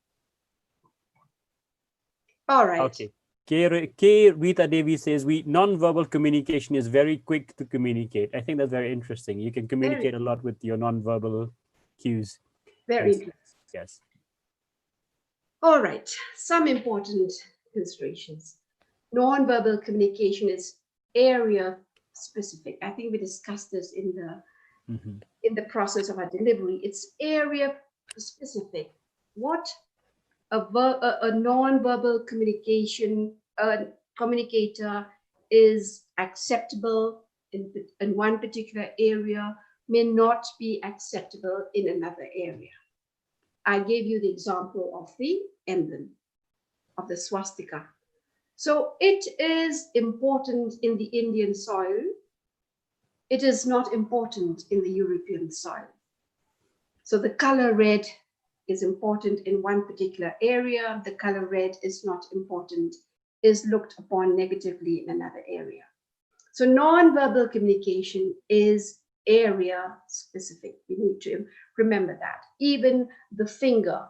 C: All right.
B: Okay, K. Rita Devi says, non-verbal communication is very quick to communicate. I think that's very interesting. You can communicate a lot with your non-verbal cues.
C: Very interesting.
B: Yes.
C: All right, some important considerations. Non-verbal communication is area specific. I think we discussed this in the process of our delivery. It's area specific. What a non-verbal communicator is acceptable in one particular area may not be acceptable in another area. I gave you the example of the emblem, of the swastika. So it is important in the Indian soil. It is not important in the European soil. So the color red is important in one particular area. The color red is not important, is looked upon negatively in another area. So non-verbal communication is area specific. We need to remember that. Even the finger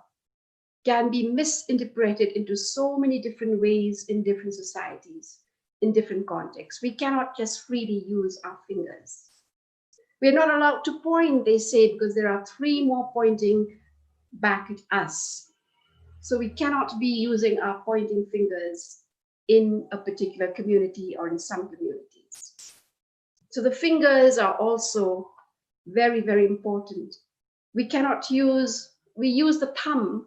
C: can be misinterpreted into so many different ways in different societies, in different contexts. We cannot just freely use our fingers. We're not allowed to point, they say, because there are 3 more pointing back at us. So we cannot be using our pointing fingers in a particular community or in some communities. So the fingers are also very, very important. We use the thumb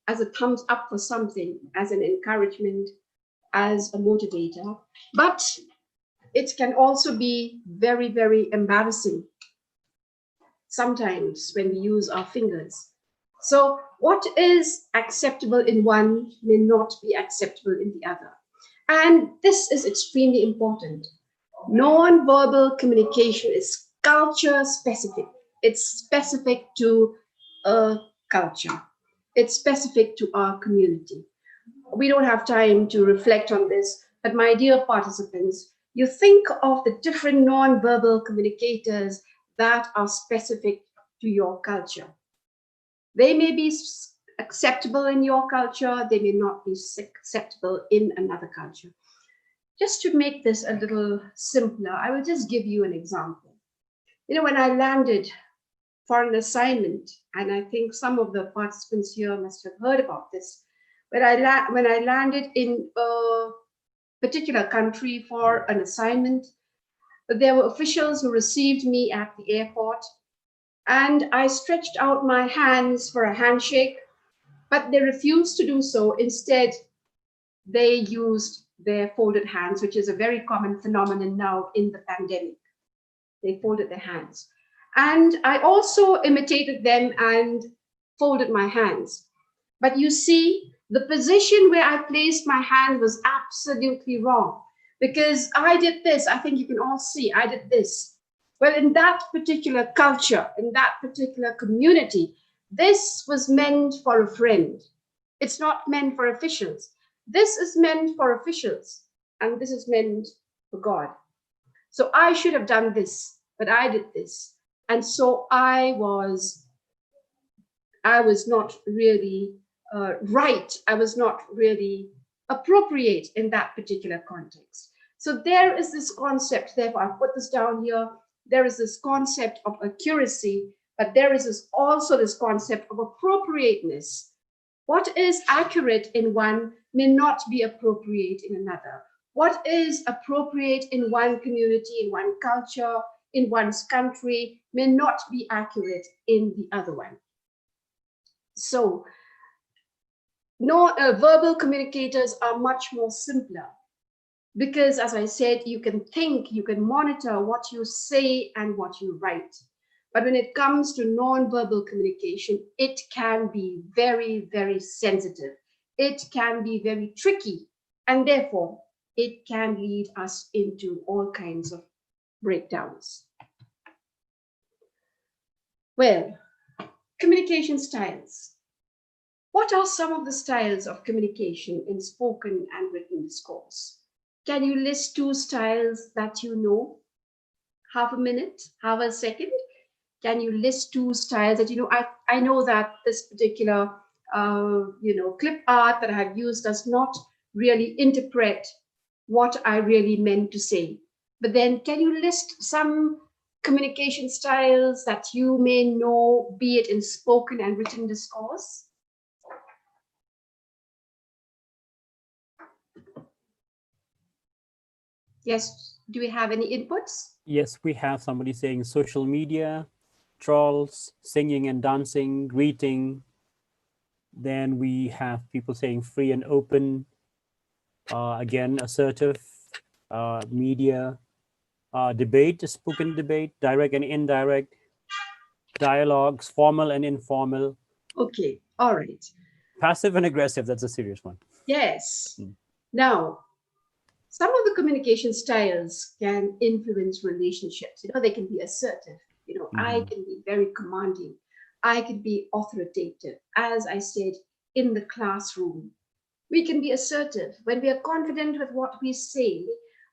C: as a thumbs up for something, as an encouragement, as a motivator, but it can also be very, very embarrassing sometimes when we use our fingers. So what is acceptable in one may not be acceptable in the other. And this is extremely important. Non-verbal communication is culture specific. It's specific to a culture. It's specific to our community. We don't have time to reflect on this, but my dear participants, you think of the different non-verbal communicators that are specific to your culture. They may be acceptable in your culture, they may not be acceptable in another culture. Just to make this a little simpler, I will just give you an example. When I landed for an assignment, and I think some of the participants here must have heard about this, when I landed in a particular country for an assignment, there were officials who received me at the airport, and I stretched out my hands for a handshake, but they refused to do so. Instead, they used their folded hands, which is a very common phenomenon now in the pandemic. They folded their hands. And I also imitated them and folded my hands. But you see, the position where I placed my hand was absolutely wrong, because I did this. I think you can all see, I did this. Well, in that particular culture, in that particular community, this was meant for a friend. It's not meant for officials. This is meant for officials, and this is meant for God. So I should have done this, but I did this. And so I was not really right. I was not really appropriate in that particular context. So there is this concept, therefore I put this down here, there is this concept of accuracy, but there is also this concept of appropriateness. What is accurate in one may not be appropriate in another. What is appropriate in one community, in one culture, in one's country may not be accurate in the other one. So verbal communicators are much more simpler, because as I said, you can think, you can monitor what you say and what you write. But when it comes to non-verbal communication, it can be very, very sensitive. It can be very tricky, and therefore it can lead us into all kinds of breakdowns. Well, communication styles. What are some of the styles of communication in spoken and written discourse? Can you list 2 styles that you know? Half a minute, half a second? Can you list 2 styles that you know? I know that this particular clip art that I have used does not really interpret what I really meant to say. But then can you list some communication styles that you may know, be it in spoken and written discourse? Yes, do we have any inputs?
B: Yes, we have somebody saying social media, trolls, singing and dancing, greeting. Then we have people saying free and open, again, assertive, media, debate, spoken debate, direct and indirect, dialogues, formal and informal,
C: Okay, all right.
B: passive and aggressive. That's a serious one.
C: Yes. Now, some of the communication styles can influence relationships. They can be assertive. I can be very commanding. I can be authoritative. As I said, in the classroom, we can be assertive. When we are confident with what we say,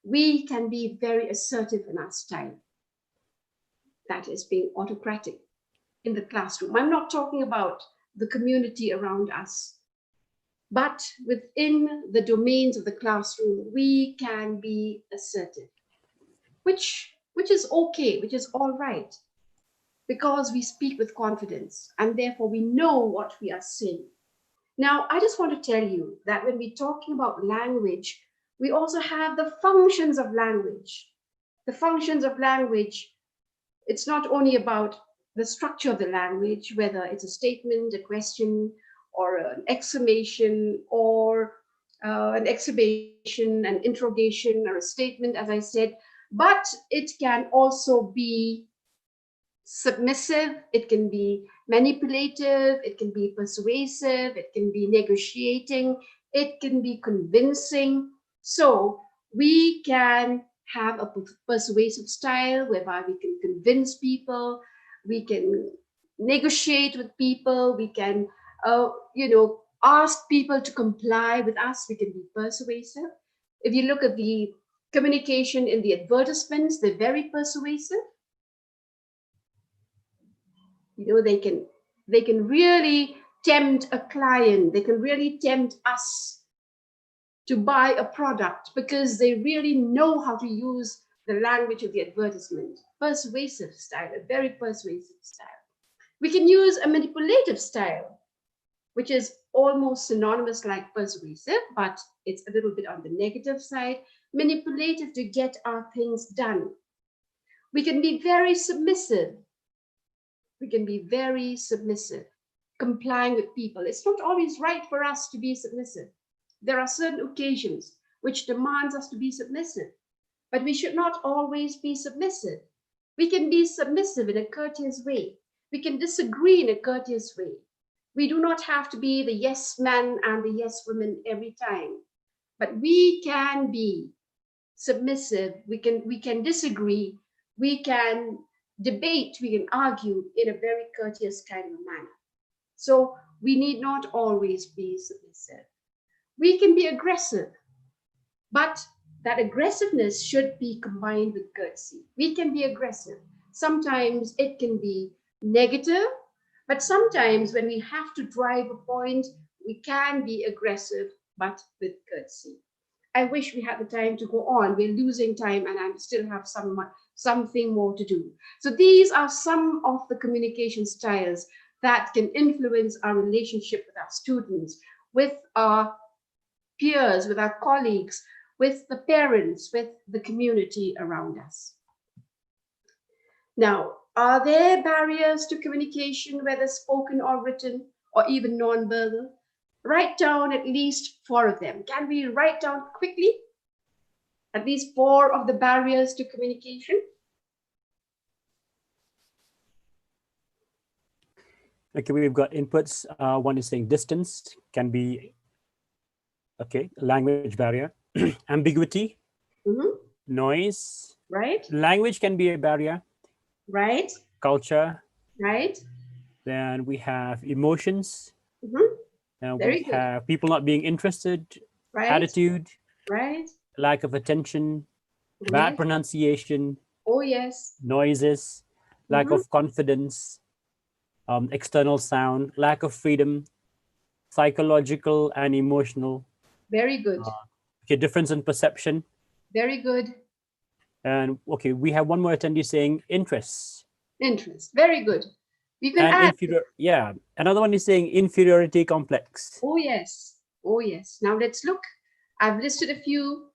C: we can be very assertive in our style. That is being autocratic in the classroom. I'm not talking about the community around us, but within the domains of the classroom, we can be assertive, which is okay, which is all right, because we speak with confidence and therefore we know what we are saying. Now, I just want to tell you that when we're talking about language, we also have the functions of language. The functions of language, it's not only about the structure of the language, whether it's a statement, a question, or an exclamation, or an exclamation, an interrogation, or a statement, as I said, but it can also be submissive, it can be manipulative, it can be persuasive, it can be negotiating, it can be convincing. So we can have a persuasive style whereby we can convince people, we can negotiate with people, we can, ask people to comply with us, we can be persuasive. If you look at the communication in the advertisements, they're very persuasive. They can really tempt a client, they can really tempt us to buy a product because they really know how to use the language of the advertisement. Persuasive style, a very persuasive style. We can use a manipulative style, which is almost synonymous like persuasive, but it's a little bit on the negative side. Manipulative to get our things done. We can be very submissive. We can be very submissive, complying with people. It's not always right for us to be submissive. There are certain occasions which demands us to be submissive, but we should not always be submissive. We can be submissive in a courteous way. We can disagree in a courteous way. We do not have to be the yes man and the yes woman every time, but we can be submissive. We can disagree. We can debate, we can argue in a very courteous kind of manner. So we need not always be submissive. We can be aggressive, but that aggressiveness should be combined with courtesy. We can be aggressive. Sometimes it can be negative, but sometimes when we have to drive a point, we can be aggressive, but with courtesy. I wish we had the time to go on. We're losing time and I still have something more to do. So these are some of the communication styles that can influence our relationship with our students, with our peers, with our colleagues, with the parents, with the community around us. Now, are there barriers to communication, whether spoken or written, or even nonverbal? Write down at least 4 of them. Can we write down quickly at least 4 of the barriers to communication?
B: Okay, we've got inputs. One is saying distance can be, okay, language barrier. Ambiguity, noise.
C: Right.
B: Language can be a barrier.
C: Right.
B: Culture.
C: Right.
B: Then we have emotions. And
C: Very
B: we
C: good.
B: have people not being interested.
C: Right.
B: Attitude.
C: Right.
B: Lack of attention. Bad
C: Yes.
B: pronunciation.
C: Oh, yes.
B: Noises. Lack of confidence. External sound. Lack of freedom. Psychological and emotional.
C: Very good.
B: Okay, difference in perception.
C: Very good.
B: And okay, we have one more attendee saying interests.
C: Interest. Very good. You can
B: And
C: add.
B: yeah. Another one is saying inferiority complex.
C: Oh, yes. Oh, yes. Now let's look. I've listed a few,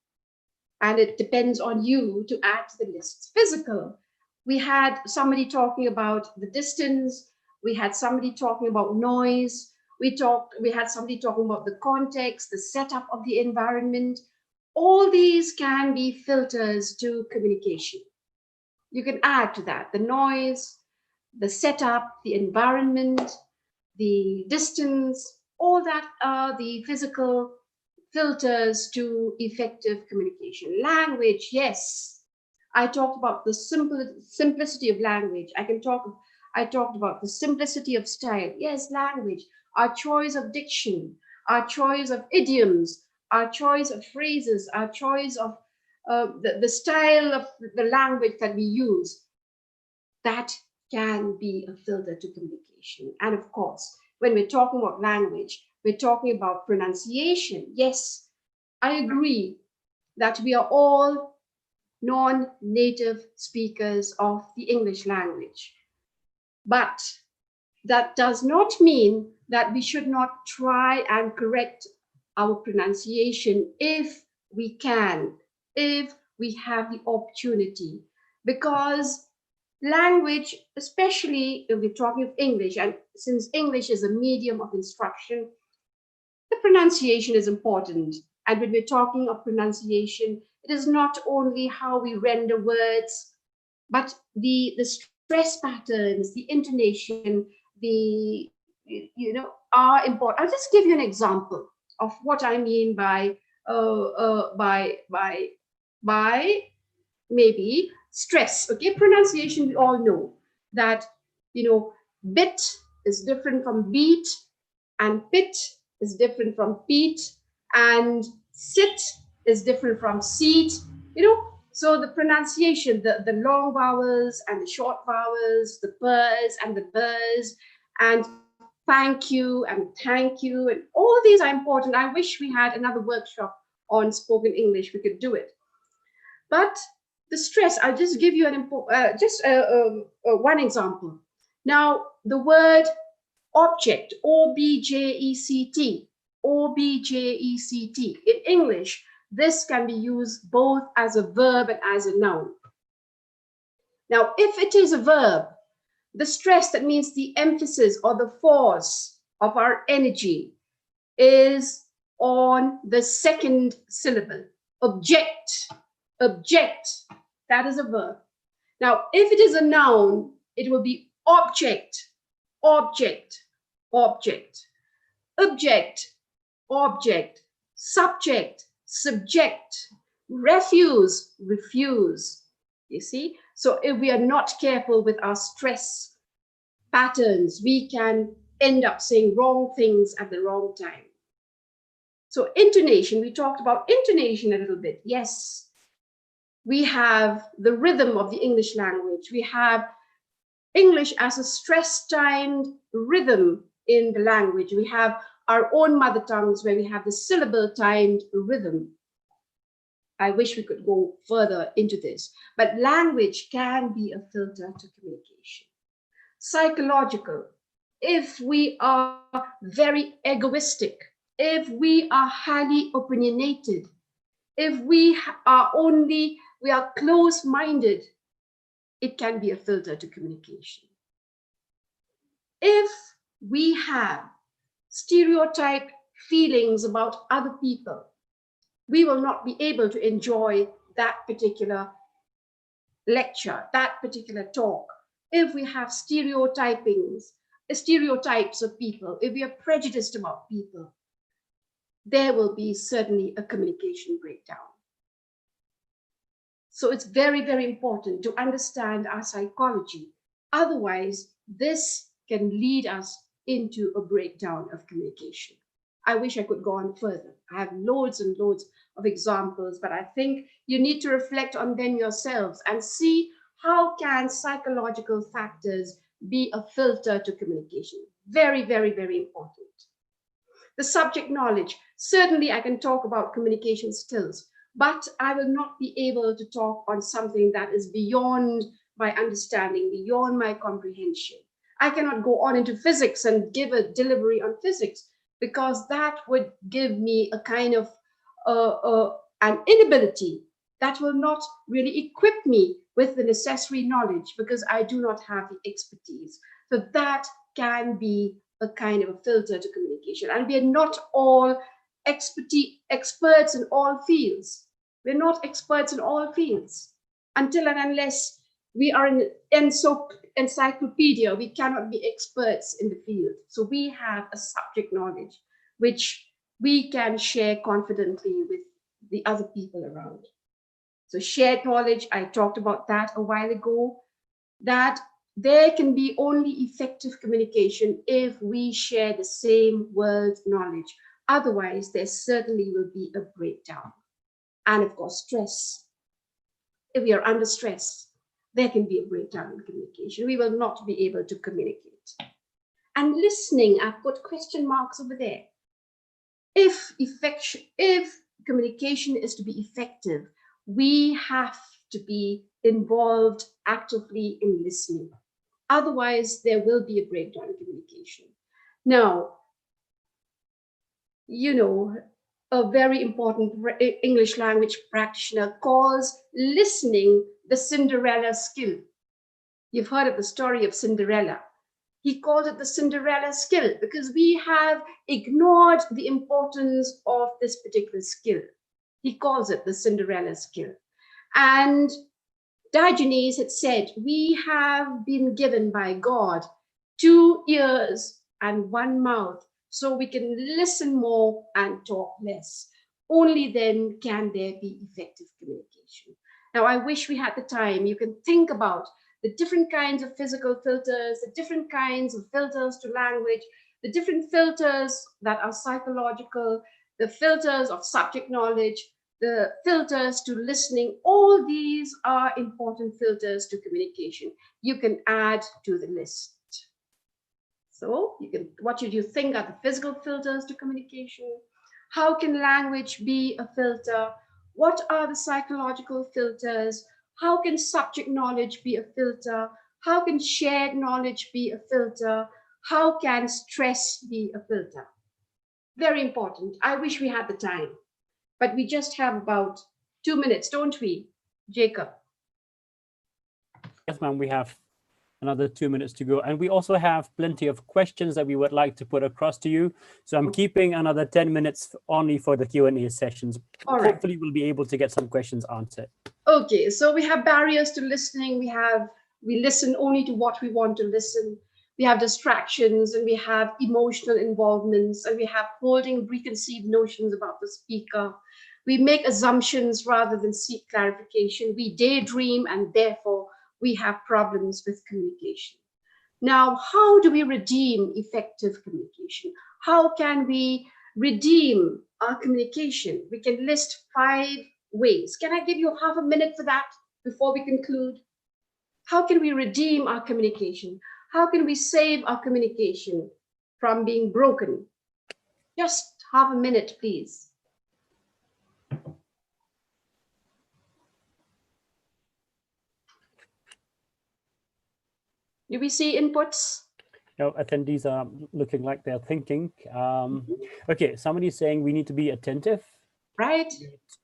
C: and it depends on you to add to the list. Physical. We had somebody talking about the distance. We had somebody talking about noise. We had somebody talking about the context, the setup of the environment. All these can be filters to communication. You can add to that the noise, the setup, the environment, the distance, all that are the physical filters to effective communication. Language, yes. I talked about the simplicity of language. I talked about the simplicity of style. Yes, language, our choice of diction, our choice of idioms, our choice of phrases, our choice of the style of the language that we use, that can be a filter to communication. And of course, when we're talking about language, we're talking about pronunciation. Yes, I agree that we are all non-native speakers of the English language. But that does not mean that we should not try and correct our pronunciation if we can, if we have the opportunity. Because language, especially if we're talking of English, and since English is a medium of instruction, the pronunciation is important. And when we're talking of pronunciation, it is not only how we render words, but the stress patterns, the intonation, are important. I'll just give you an example of what I mean by maybe stress. Okay, pronunciation, we all know that, bit is different from beat, and pit is different from peat, and sit is different from seat. So the pronunciation, the long vowels and the short vowels, the purrs and the burrs, and thank you, and all these are important. I wish we had another workshop on spoken English. We could do it. But the stress, I'll just give you one example. Now, the word object, object, object. In English, this can be used both as a verb and as a noun. Now, if it is a verb, the stress, that means the emphasis or the force of our energy, is on the second syllable. Object, that is a verb. Now, if it is a noun, it will be object, object, subject, subject, refuse, refuse. You see? So if we are not careful with our stress patterns, we can end up saying wrong things at the wrong time. So intonation, we talked about intonation a little bit. Yes, we have the rhythm of the English language. We have English as a stress-timed rhythm in the language. We have our own mother tongues where we have the syllable-timed rhythm. I wish we could go further into this, but language can be a filter to communication. Psychological, if we are very egoistic, if we are highly opinionated, if we are close-minded, it can be a filter to communication. If we have stereotyped feelings about other people, we will not be able to enjoy that particular lecture, that particular talk. If we have stereotypes of people, if we are prejudiced about people, there will be certainly a communication breakdown. So it's very, very important to understand our psychology. Otherwise, this can lead us into a breakdown of communication. I wish I could go on further. I have loads and loads of examples, but I think you need to reflect on them yourselves and see how can psychological factors be a filter to communication. Very, very, very important. The subject knowledge. Certainly, I can talk about communication skills, but I will not be able to talk on something that is beyond my understanding, beyond my comprehension. I cannot go on into physics and give a delivery on physics, because that would give me a kind of an inability that will not really equip me with the necessary knowledge, because I do not have the expertise. So that can be a kind of a filter to communication. And we are not all experts in all fields. We're not experts in all fields. Until and unless we are in encyclopedia, we cannot be experts in the field. So we have a subject knowledge which we can share confidently with the other people around. So shared knowledge, I talked about that a while ago, that there can be only effective communication if we share the same world knowledge. Otherwise, there certainly will be a breakdown. And of course, stress. If we are under stress, there can be a breakdown in communication. We will not be able to communicate. And listening, I've put question marks over there. If communication is to be effective, we have to be involved actively in listening. Otherwise, there will be a breakdown in communication. Now, you know, a very important English language practitioner calls listening the Cinderella skill. You've heard of the story of Cinderella. He called it the Cinderella skill because we have ignored the importance of this particular skill. He calls it the Cinderella skill. And Diogenes had said, we have been given by God 2 ears and 1 mouth, so we can listen more and talk less. Only then can there be effective communication. Now, I wish we had the time. You can think about the different kinds of physical filters, the different kinds of filters to language, the different filters that are psychological, the filters of subject knowledge, the filters to listening. All these are important filters to communication. You can add to the list. So what should you think are the physical filters to communication? How can language be a filter? What are the psychological filters? How can subject knowledge be a filter? How can shared knowledge be a filter? How can stress be a filter? Very important. I wish we had the time, but we just have about 2 minutes, don't we, Jacob?
B: Yes, ma'am, we have another 2 minutes to go. And we also have plenty of questions that we would like to put across to you. So I'm keeping another 10 minutes only for the Q&A sessions.
C: All right.
B: Hopefully we'll be able to get some questions answered.
C: Okay, so we have barriers to listening. We listen only to what we want to listen. We have distractions, and we have emotional involvements, and we have holding preconceived notions about the speaker. We make assumptions rather than seek clarification. We daydream, and therefore we have problems with communication. Now, how do we redeem effective communication? How can we redeem our communication? We can list 5 ways. Can I give you half a minute for that before we conclude? How can we redeem our communication? How can we save our communication from being broken? Just half a minute, please. Do we see inputs?
B: No, attendees are looking like they're thinking. Okay, somebody's saying we need to be attentive.
C: Right.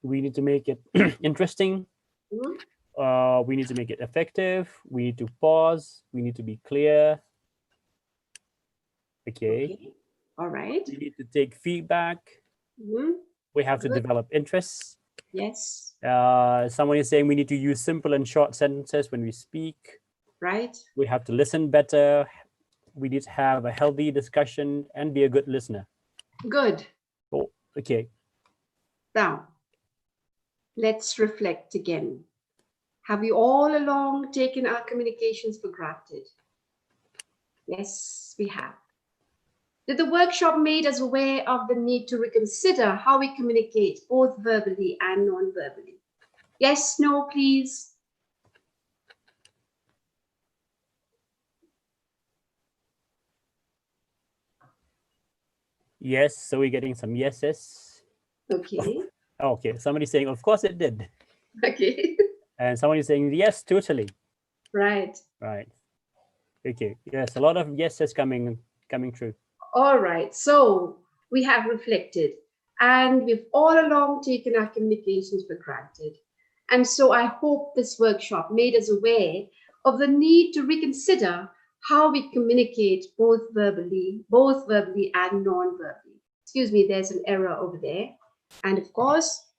B: We need to make it interesting. We need to make it effective. We need to pause. We need to be clear. Okay.
C: All right.
B: We need to take feedback. We have to develop interests.
C: Yes.
B: Someone is saying we need to use simple and short sentences when we speak.
C: Right.
B: We have to listen better. We need to have a healthy discussion and be a good listener.
C: Good.
B: Oh, okay.
C: Now, let's reflect again. Have we all along taken our communications for granted? Yes, we have. Did the workshop made us aware of the need to reconsider how we communicate, both verbally and non-verbally? Yes, no, please.
B: Yes, so we're getting some yeses.
C: Okay.
B: Okay, somebody's saying, of course it did.
C: Okay.
B: And someone is saying, yes, totally.
C: Right.
B: Right. Okay. Yes, a lot of yeses coming true.
C: All right. So we have reflected and we've all along taken our communications for granted. And so I hope this workshop made us aware of the need to reconsider how we communicate both verbally and non-verbally. Excuse me, there's an error over there. And of course,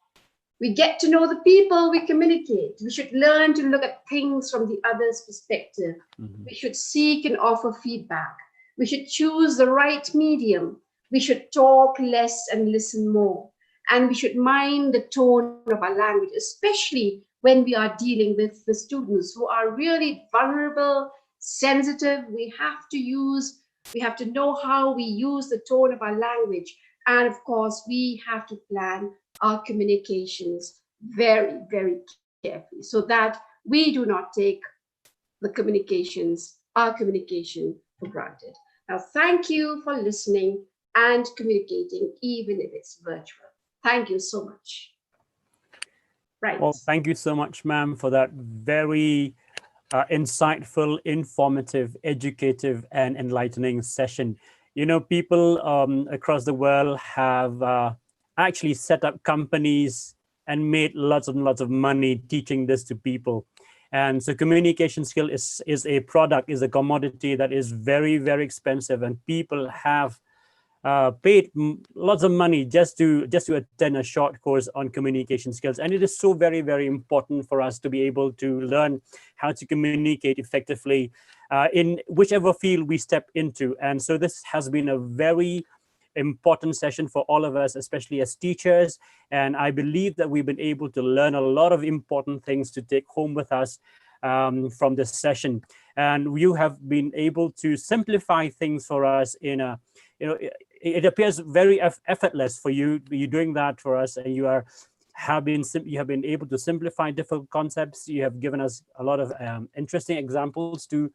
C: we get to know the people we communicate. We should learn to look at things from the other's perspective. We should seek and offer feedback. We should choose the right medium. We should talk less and listen more. And we should mind the tone of our language, especially when we are dealing with the students who are really vulnerable, sensitive. We have to know how we use the tone of our language. And of course, we have to plan our communications very, very carefully so that we do not take our communication for granted. Now, thank you for listening and communicating, even if it's virtual. Thank you so much. Right.
B: Well, thank you so much, ma'am, for that very insightful, informative, educative, and enlightening session. You know, people across the world have actually set up companies and made lots and lots of money teaching this to people. And so communication skill is a product, is a commodity that is very, very expensive, and people have paid lots of money just to attend a short course on communication skills. And it is so very, very important for us to be able to learn how to communicate effectively in whichever field we step into. And so this has been a very important session for all of us, especially as teachers. And I believe that we've been able to learn a lot of important things to take home with us from this session. And you have been able to simplify things for us in a, it appears very effortless for you. You're doing that for us, and you have been able to simplify difficult concepts. You have given us a lot of interesting examples to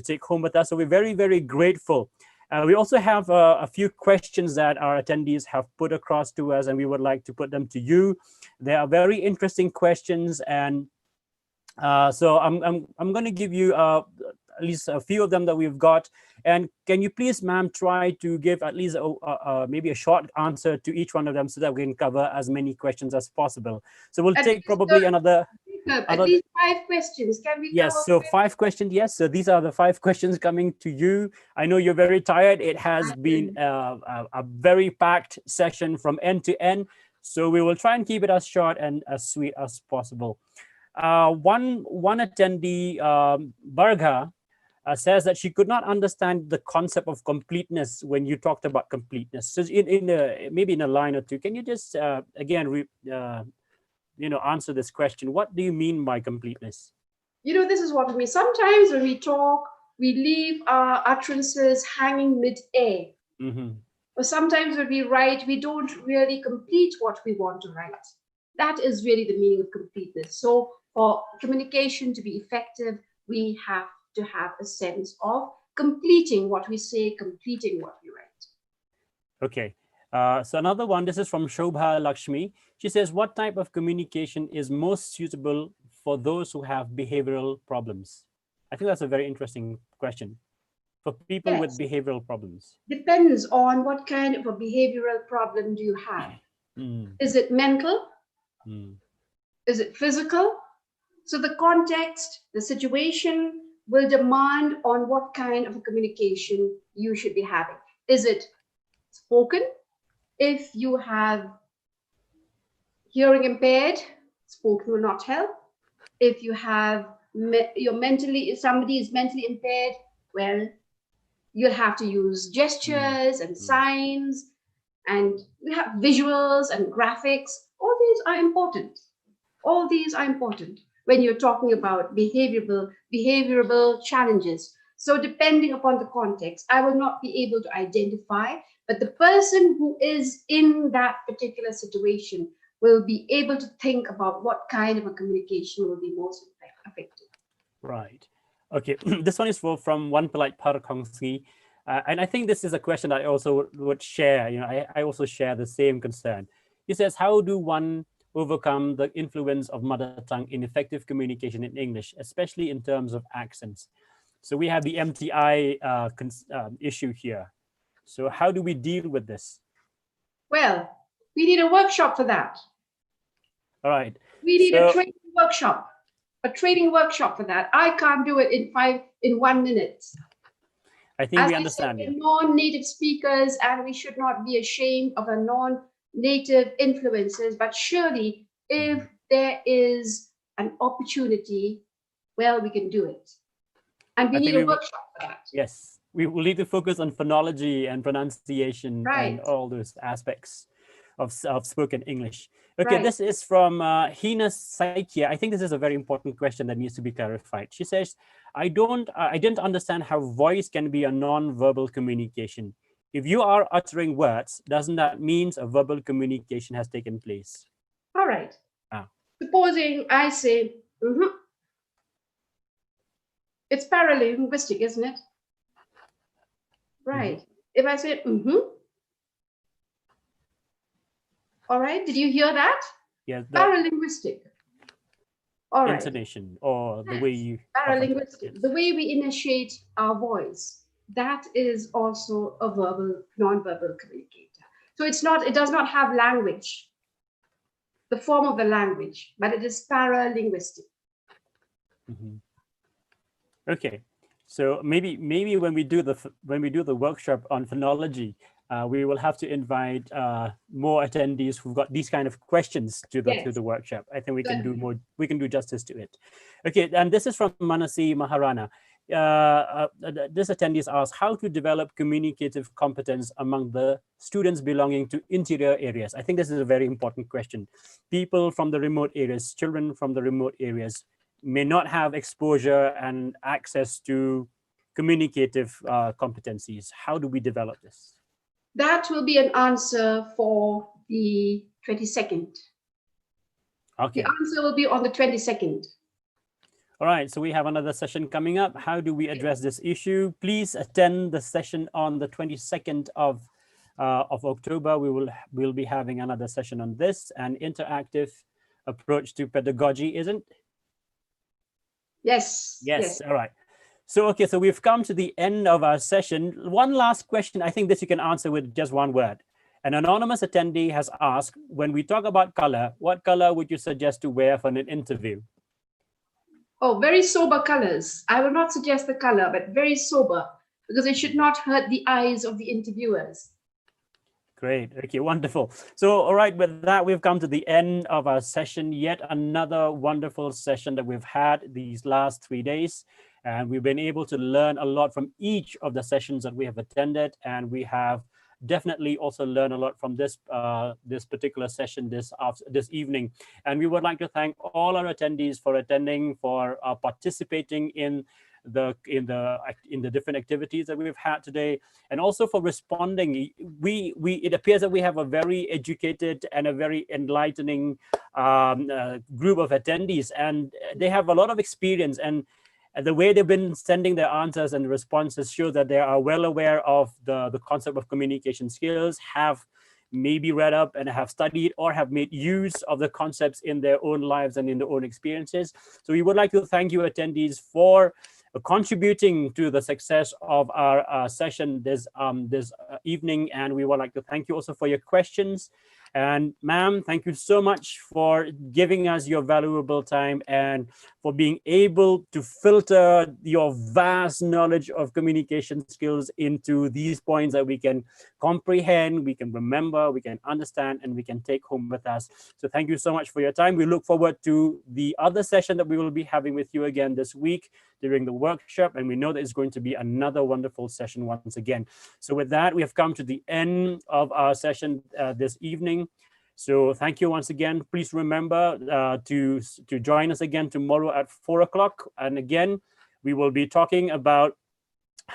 B: take home with us. So we're very, very grateful. We also have a few questions that our attendees have put across to us, and we would like to put them to you. They are very interesting questions, and so I'm going to give you at least a few of them that we've got. And can you please, ma'am, try to give at least maybe a short answer to each one of them so that we can cover as many questions as possible. So we'll take probably another
C: at least 5 questions. Can we?
B: Yes, so 5 questions. Yes, so these are the 5 questions coming to you. I know you're very tired. It has been a very packed session from end to end. So we will try and keep it as short and as sweet as possible. One attendee, Bargha, says that she could not understand the concept of completeness when you talked about completeness. So maybe in a line or two, can you just again answer this question? What do you mean by completeness?
C: This is what we mean. Sometimes when we talk, we leave our utterances hanging mid-air. Or sometimes when we write, we don't really complete what we want to write. That is really the meaning of completeness. So for communication to be effective, we have to have a sense of completing what we say, completing what we write.
B: Okay. So another one, this is from Shobha Lakshmi. She says, what type of communication is most suitable for those who have behavioral problems? I think that's a very interesting question. For people with behavioral problems.
C: Depends on what kind of a behavioral problem do you have. Is it mental? Is it physical? So the context, the situation will demand on what kind of a communication you should be having. Is it spoken? If you have hearing impaired, spoken will not help. If you have somebody is mentally impaired, well, you'll have to use gestures and signs, and we have visuals and graphics. All these are important. All these are important when you're talking about behavioral challenges. So depending upon the context, I will not be able to identify, but the person who is in that particular situation will be able to think about what kind of a communication will be most effective.
B: Right. Okay. This one is from One Polite Parakongsi. And I think this is a question I also would share. I also share the same concern. He says, how do one overcome the influence of mother tongue in effective communication in English, especially in terms of accents? So we have the MTI issue here. So how do we deal with this?
C: Well, we need a workshop for that.
B: All right.
C: We need a training workshop for that. I can't do it in 1 minute.
B: I think we understand
C: you. Non-native speakers, and we should not be ashamed of our non-native influences, but surely if there is an opportunity, well, we can do it. And we need a workshop for that.
B: Yes, we will need to focus on phonology and pronunciation and all those aspects of spoken English. Okay, this is from Hina Saikia. I think this is a very important question that needs to be clarified. She says, I didn't understand how voice can be a non-verbal communication. If you are uttering words, doesn't that mean a verbal communication has taken place?
C: All right. Supposing I say, it's paralinguistic, isn't it? Right. If I say, all right, did you hear that?
B: Yeah.
C: Paralinguistic. All right.
B: Intonation or the way you...
C: Paralinguistic, the way we initiate our voice, that is also a non-verbal communicator. So it does not have language, the form of the language, but it is paralinguistic.
B: Okay, so maybe when we do the workshop on phonology, we will have to invite more attendees who've got these kind of questions to the workshop. I think we can do more. We can do justice to it. Okay, and this is from Manasi Maharana. This attendees asks how to develop communicative competence among the students belonging to interior areas. I think this is a very important question. People from the remote areas, children from the remote areas may not have exposure and access to communicative competencies. How do we develop this?
C: That will be an answer for the 22nd.
B: Okay.
C: The answer will be on the 22nd.
B: All right, so we have another session coming up. How do we address this issue? Please attend the session on the 22nd of October. We'll be having another session on this, an interactive approach to pedagogy, isn't it?
C: Yes.
B: All right. So, okay, so we've come to the end of our session. One last question. I think this you can answer with just one word. An anonymous attendee has asked, when we talk about color, what color would you suggest to wear for an interview?
C: Oh, very sober colors. I will not suggest the color, but very sober, because it should not hurt the eyes of the interviewers.
B: Great. Okay, wonderful. So, all right, with that, we've come to the end of our session. Yet another wonderful session that we've had these last 3 days. And we've been able to learn a lot from each of the sessions that we have attended. And we have definitely also learned a lot from this this particular session this evening. And we would like to thank all our attendees for attending, for participating in the different activities that we've had today, and also for responding. It appears that we have a very educated and a very enlightening group of attendees, and they have a lot of experience, and the way they've been sending their answers and responses show that they are well aware of the concept of communication skills, have maybe read up and have studied or have made use of the concepts in their own lives and in their own experiences. So we would like to thank you attendees for contributing to the success of our session this evening, and we would like to thank you also for your questions. And ma'am, thank you so much for giving us your valuable time and for being able to filter your vast knowledge of communication skills into these points that we can comprehend, we can remember, we can understand, and we can take home with us. So thank you so much for your time. We look forward to the other session that we will be having with you again this week during the workshop, and we know that it's going to be another wonderful session once again. So with that, we have come to the end of our session this evening. So thank you once again. Please remember to join us again tomorrow at 4 o'clock. And again, we will be talking about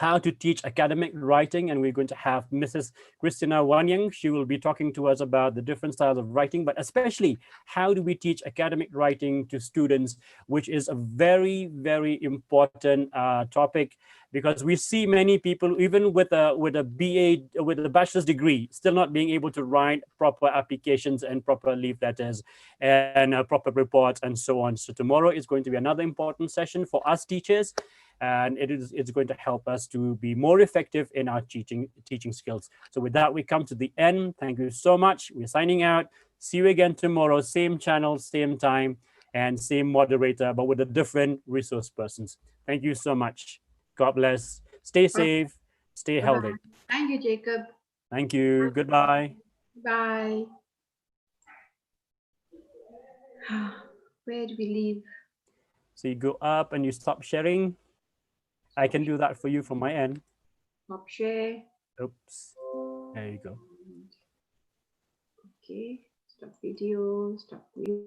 B: how to teach academic writing, and we're going to have Mrs. Christina Wanyang. She will be talking to us about the different styles of writing, but especially how do we teach academic writing to students, which is a very, very important topic, because we see many people, even with a BA, with a bachelor's degree, still not being able to write proper applications and proper leave letters and proper reports and so on. So tomorrow is going to be another important session for us teachers, and it's going to help us to be more effective in our teaching skills. So with that, we come to the end. Thank you so much. We're signing out. See you again tomorrow, same channel, same time, and same moderator, but with a different resource persons. Thank you so much. God bless. Stay safe. Stay healthy.
C: Thank you, Jacob.
B: Thank you. Goodbye.
C: Bye. Where do we leave?
B: So you go up and you stop sharing. I can do that for you from my end.
C: Stop share.
B: Oops. There you go.
C: Okay. Stop video. Stop music.